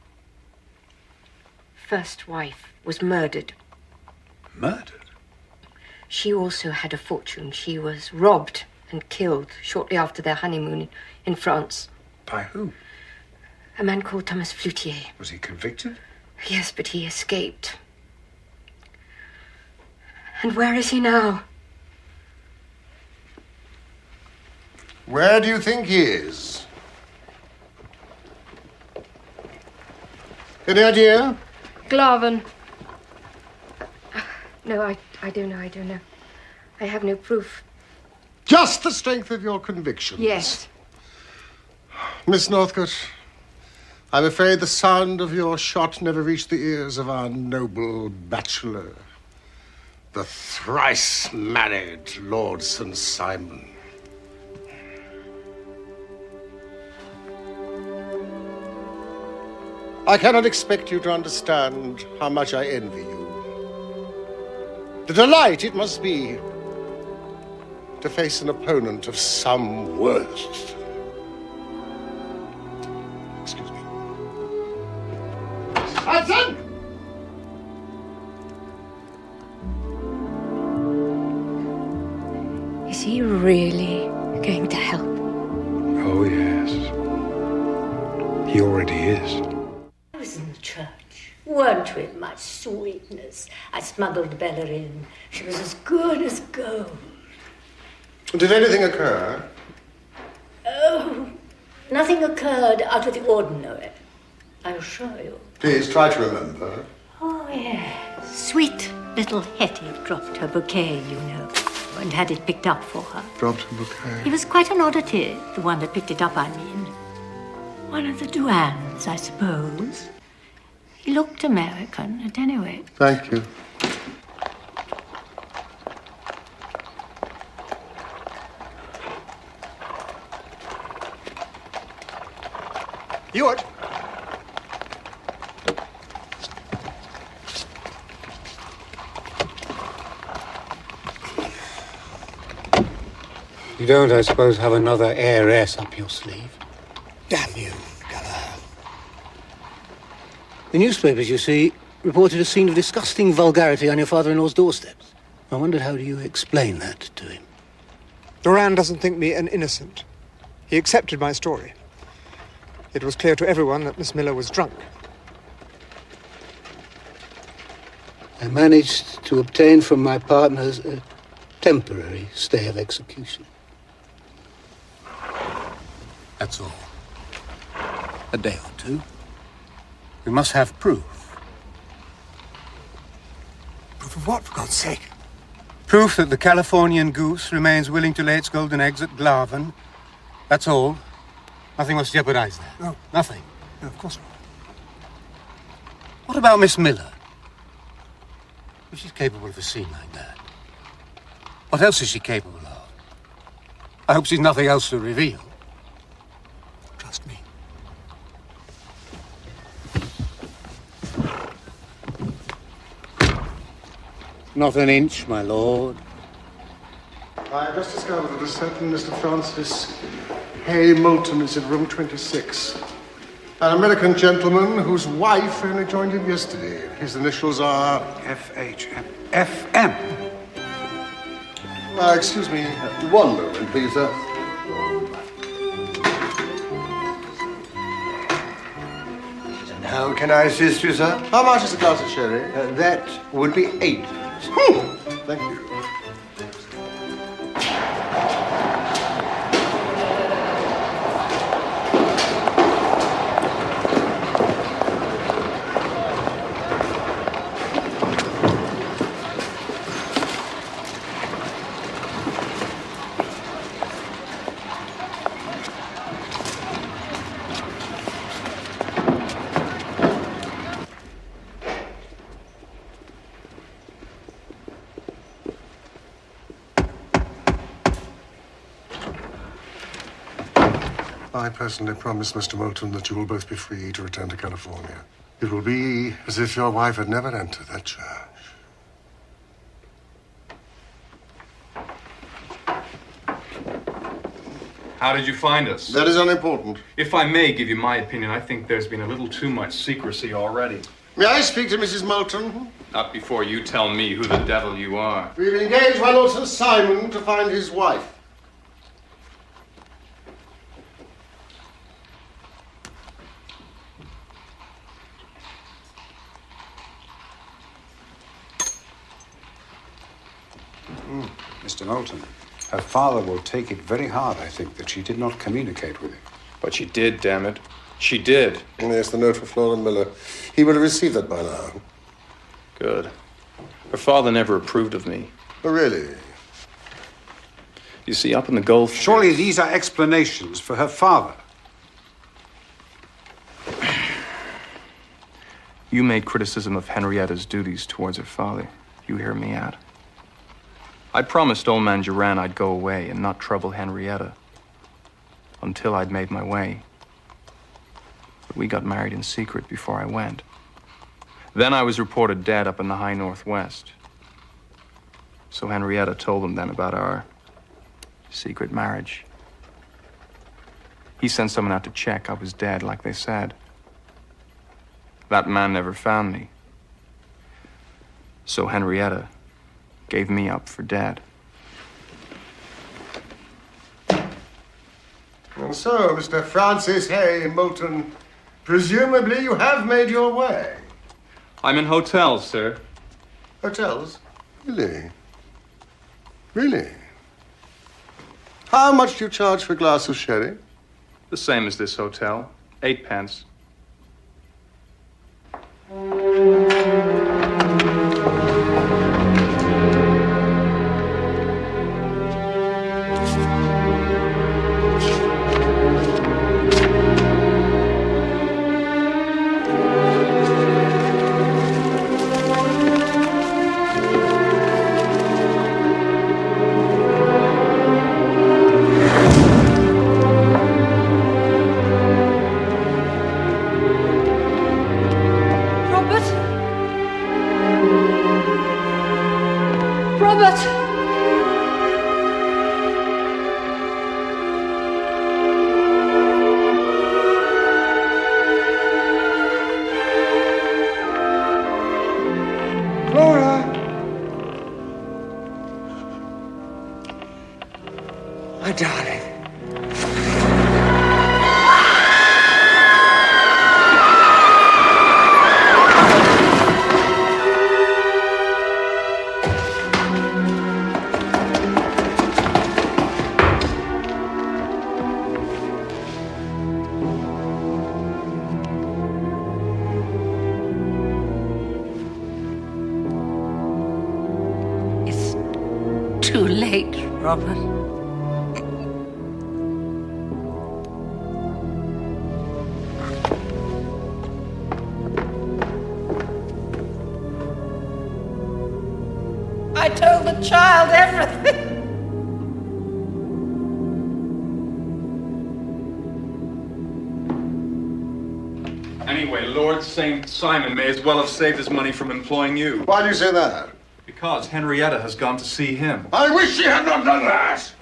first wife, was murdered. Murdered? She also had a fortune. She was robbed and killed shortly after their honeymoon in France. By who? A man called Thomas Floutier. Was he convicted? Yes, but he escaped. And where is he now? Where do you think he is? Any idea? Glaven. No, I don't know. I have no proof. Just the strength of your convictions. Yes. Miss Northcote, I'm afraid the sound of your shot never reached the ears of our noble bachelor, the thrice-married Lord St. Simon. I cannot expect you to understand how much I envy you. The delight it must be to face an opponent of some worth. Excuse me. Hudson! Is he really going to help? Oh, yes. He already is. I was in the church. Weren't with much sweetness. I smuggled Bella in. She was as good as gold. Did anything occur? Oh, nothing occurred out of the ordinary, I assure you. Please try to remember. Oh, yes. Sweet little Hetty dropped her bouquet, you know, and had it picked up for her. Dropped a bouquet. He was quite an oddity, the one that picked it up, I mean. One of the Duans, I suppose. He looked American, at any rate. Thank you. Ewart! You don't, I suppose, have another heiress up your sleeve? Damn you, Gallagher. The newspapers, you see, reported a scene of disgusting vulgarity on your father-in-law's doorsteps. I wondered, how do you explain that to him? Duran doesn't think me an innocent. He accepted my story. It was clear to everyone that Miss Miller was drunk. I managed to obtain from my partners a temporary stay of execution. That's all. A day or two. We must have proof. Proof of what, for God's sake? Proof that the Californian goose remains willing to lay its golden eggs at Glaven. That's all. Nothing must jeopardize that. No. Nothing. No, of course not. What about Miss Miller? If she's capable of a scene like that, what else is she capable of? I hope she's nothing else to reveal. Trust me. Not an inch, my lord. I have just discovered that a certain Mr. Francis Hay Moulton is in room 26. An American gentleman whose wife only joined him yesterday. His initials are... F.H.M. F.M. Excuse me. One moment, please, sir. How can I assist you, sir? How much is a glass of sherry? That would be 8. Thank you. I personally promise Mr. Moulton that you will both be free to return to California. It will be as if your wife had never entered that church. How did you find us? That is unimportant. If I may give you my opinion, I think there's been a little too much secrecy already. May I speak to Mrs. Moulton? Not before you tell me who the devil you are. We've engaged my Lord Sir Simon to find his wife. Mr. Moulton, her father will take it very hard, I think, that she did not communicate with him. But she did, damn it. She did. Yes, the note for Flora Miller. He will have received that by now. Good. Her father never approved of me. Oh, really? You see, up in the Gulf... Surely these are explanations for her father. You made criticism of Henrietta's duties towards her father. You hear me out. I promised old man Duran I'd go away and not trouble Henrietta until I'd made my way. But we got married in secret before I went. Then I was reported dead up in the high northwest. So Henrietta told them then about our secret marriage. He sent someone out to check I was dead, like they said. That man never found me. So Henrietta gave me up for dead. And so, Mr. Francis Hay Moulton, presumably you have made your way. I'm in hotels, sir. Hotels? Really? Really? How much do you charge for a glass of sherry? The same as this hotel. 8 pence. My darling. too late, Robert. I told the child everything. Anyway, Lord St. Simon may as well have saved his money from employing you. Why do you say that? Because Henrietta has gone to see him. I wish she had not done that!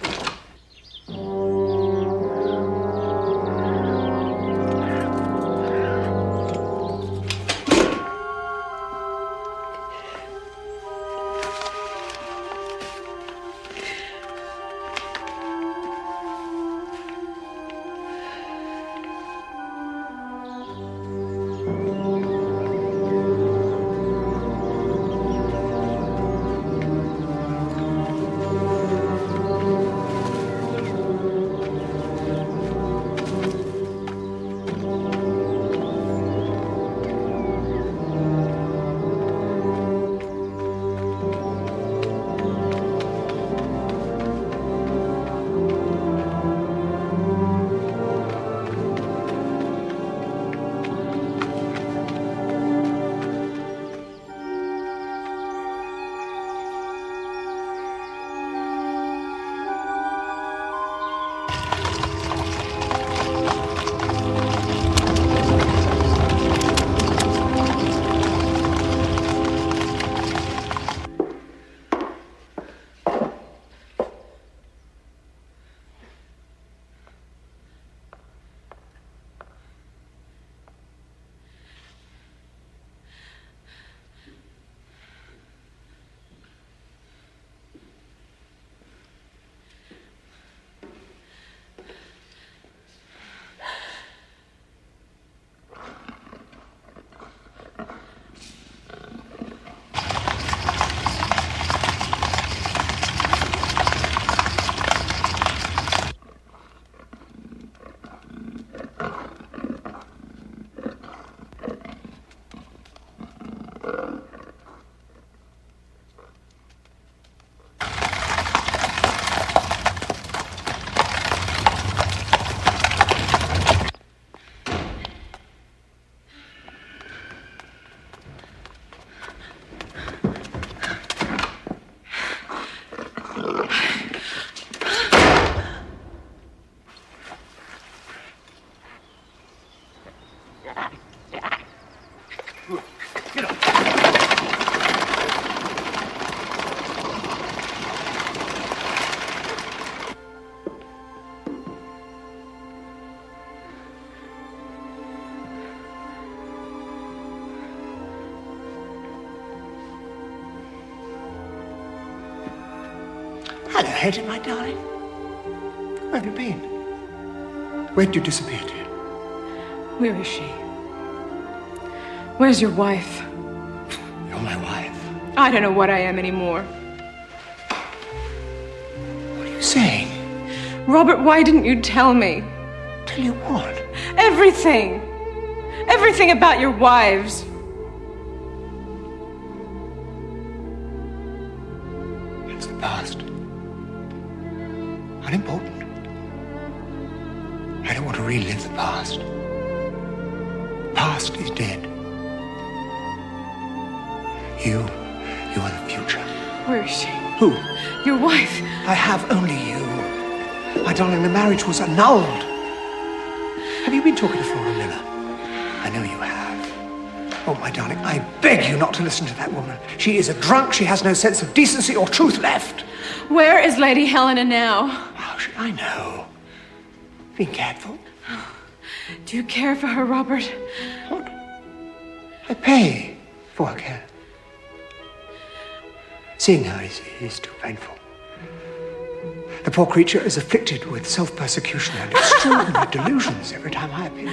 Hello, Hetty, my darling. Where have you been? Where did you disappear to? Where is she? Where's your wife? You're my wife. I don't know what I am anymore. What are you saying? Robert, why didn't you tell me? Tell you what? Everything. Everything about your wives. It's the past. Unimportant. I don't want to relive the past. The past is dead. You are the future. Where is she? Who? Your wife. I have only you. My darling, the marriage was annulled. Have you been talking to Flora Miller? I know you have. Oh, my darling, I beg you not to listen to that woman. She is a drunk. She has no sense of decency or truth left. Where is Lady Helena now? How should I know? Being careful. Do you care for her, Robert? What? I pay for her care. Seeing her is too painful. The poor creature is afflicted with self-persecution and extraordinary delusions every time I appear.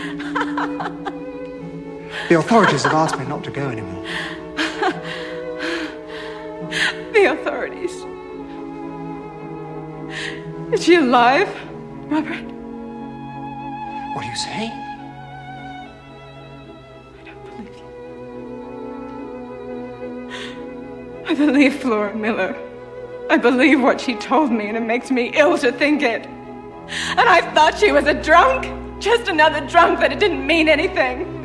The authorities have asked me not to go anymore. The authorities. Is she alive, Robert? What are you saying? I don't believe you. I believe Flora Miller. I believe what she told me, and it makes me ill to think it. And I thought she was a drunk, just another drunk, that it didn't mean anything.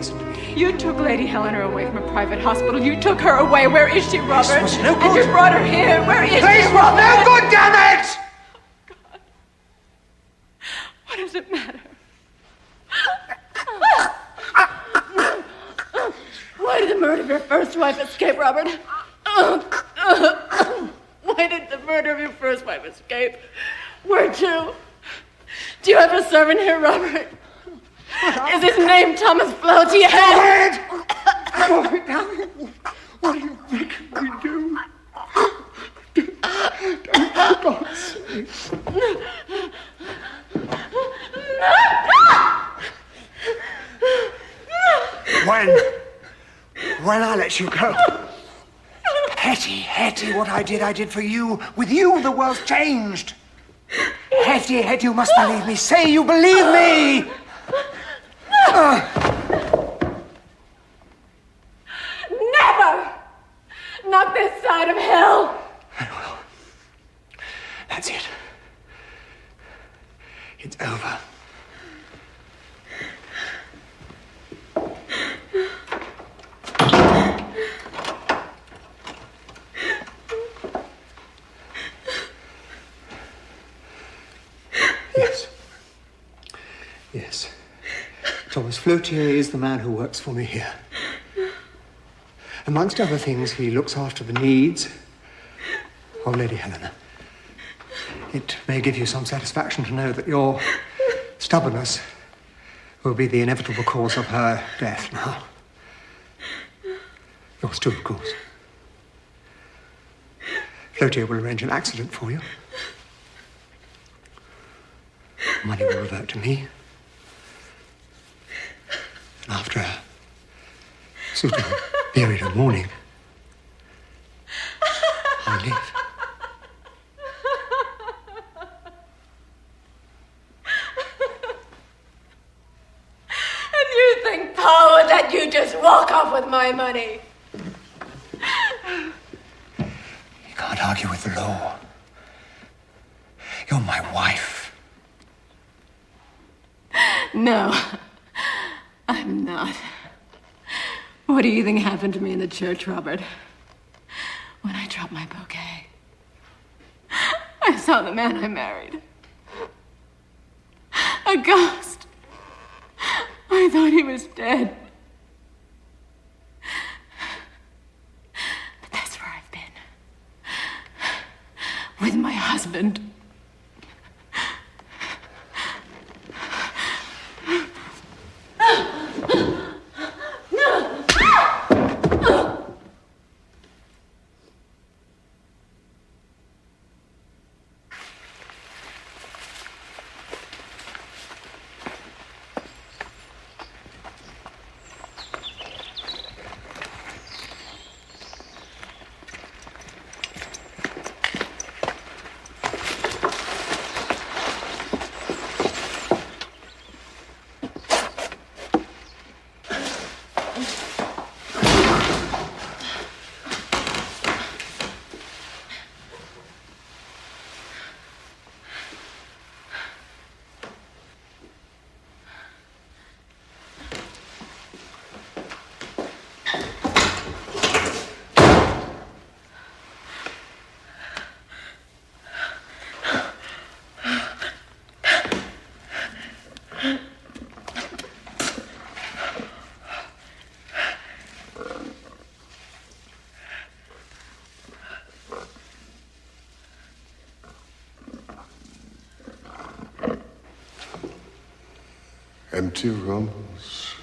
You took Lady Helena away from a private hospital. You took her away. Where is she, Robert? This was no good. And you brought her here. Where is she, This was Robert? no good, damn it! Oh, God. What does it matter? Why did the murder of your first wife escape, Robert? Why did the murder of your first wife escape? Where to? Do you have a servant here, Robert? Is his name Thomas Floaty? What do you think we do? For God's sake. When I let you go. Hetty, what I did for you. With you, the world's changed. Hetty, you must believe me. Say you believe me! Never! Not this side of hell! That's it. It's over. Yes. Thomas Flotier is the man who works for me here. Amongst other things, he looks after the needs of Lady Helena. It may give you some satisfaction to know that your stubbornness will be the inevitable cause of her death now. Yours too, of course. Flotier will arrange an accident for you. Money will revert to me. And after a suitable period of mourning, I leave. And you think, Paul, that you just walk off with my money? You can't argue with the law. You're my wife. No, I'm not. What do you think happened to me in the church, Robert? When I dropped my bouquet, I saw the man I married. A ghost. I thought he was dead. But that's where I've been. With my husband. Empty rooms.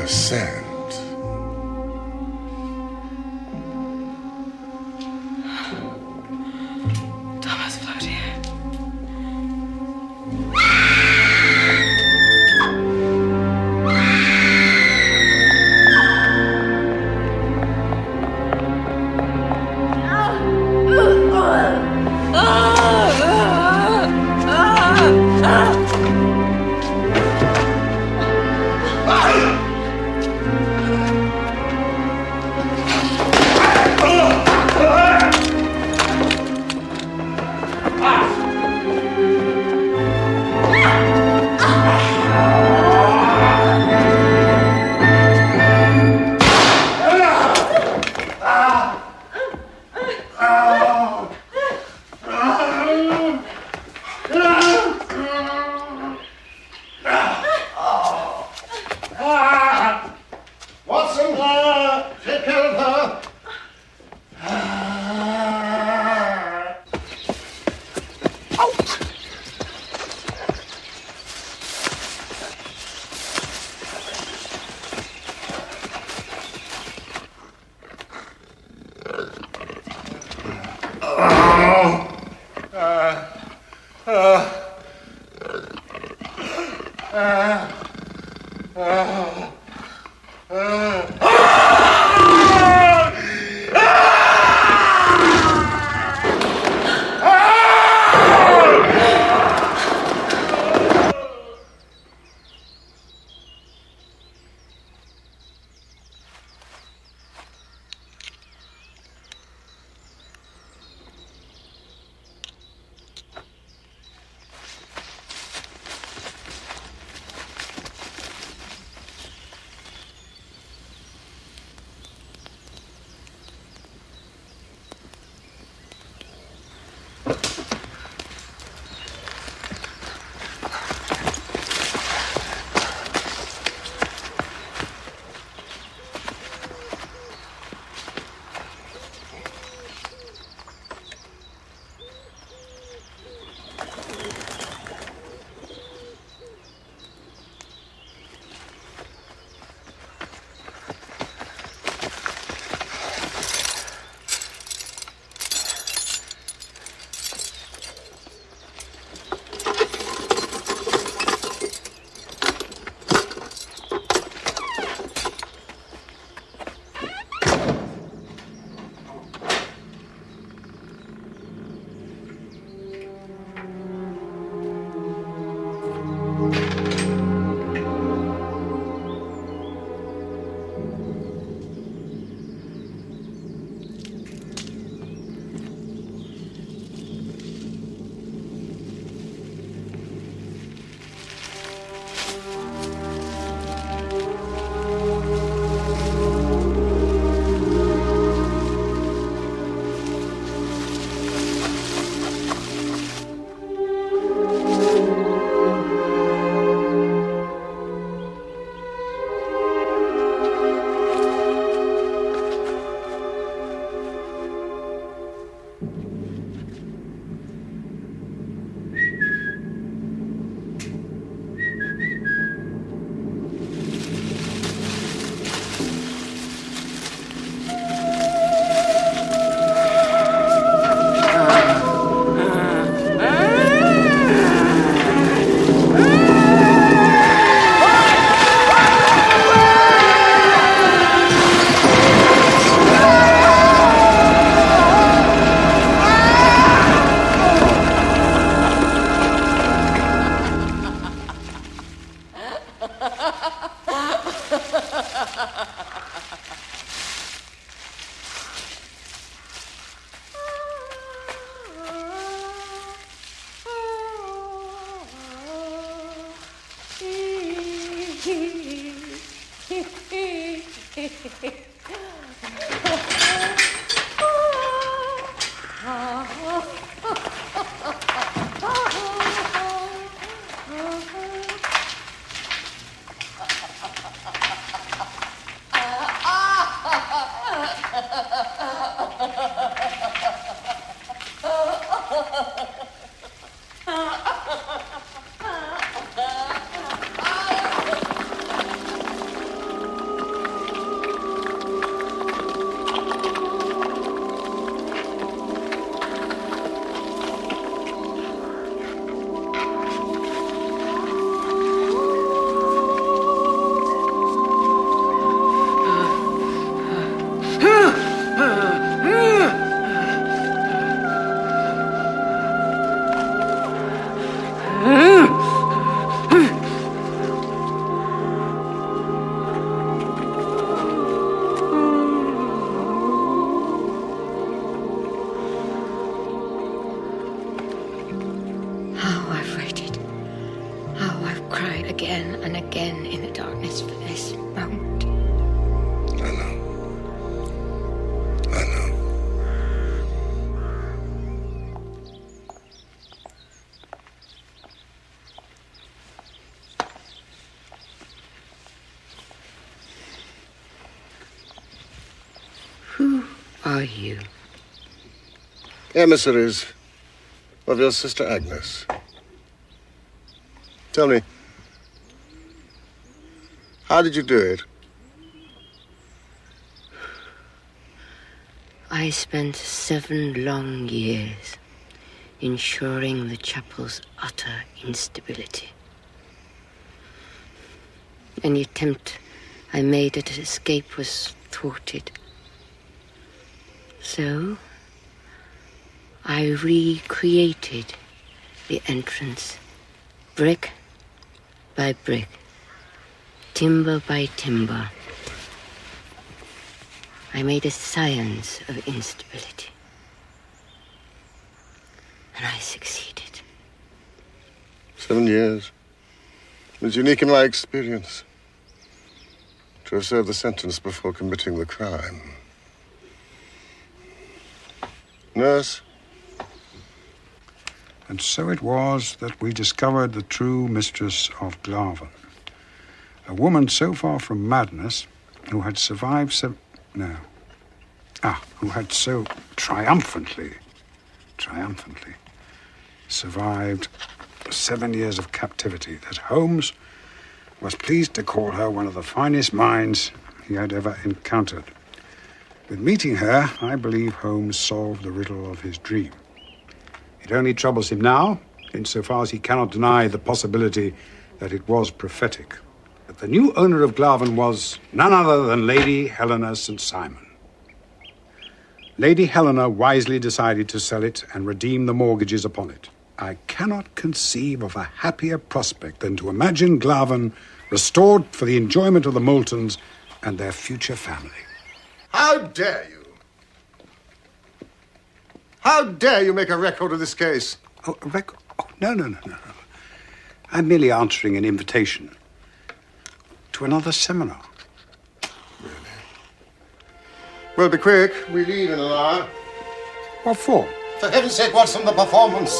sand. Thomas Flotier. Watson, take care of her. are you? Emissaries of your sister Agnes. Tell me, how did you do it? I spent 7 long years ensuring the chapel's utter instability. Any attempt I made at escape was thwarted. So, I recreated the entrance, brick by brick, timber by timber. I made a science of instability. And I succeeded. 7 years. It was unique in my experience to have served the sentence before committing the crime. Nurse? And so it was that we discovered the true mistress of Glaven. A woman so far from madness, who had survived who had so triumphantly survived 7 years of captivity that Holmes was pleased to call her one of the finest minds he had ever encountered. With meeting her, I believe Holmes solved the riddle of his dream. It only troubles him now, insofar as he cannot deny the possibility that it was prophetic. That the new owner of Glaven was none other than Lady Helena St. Simon. Lady Helena wisely decided to sell it and redeem the mortgages upon it. I cannot conceive of a happier prospect than to imagine Glaven restored for the enjoyment of the Moultons and their future family. How dare you? How dare you make a record of this case? Oh, a record? Oh, no. I'm merely answering an invitation to another seminar. Well, be quick. We leave in an hour. What for? For heaven's sake, what's on the performance?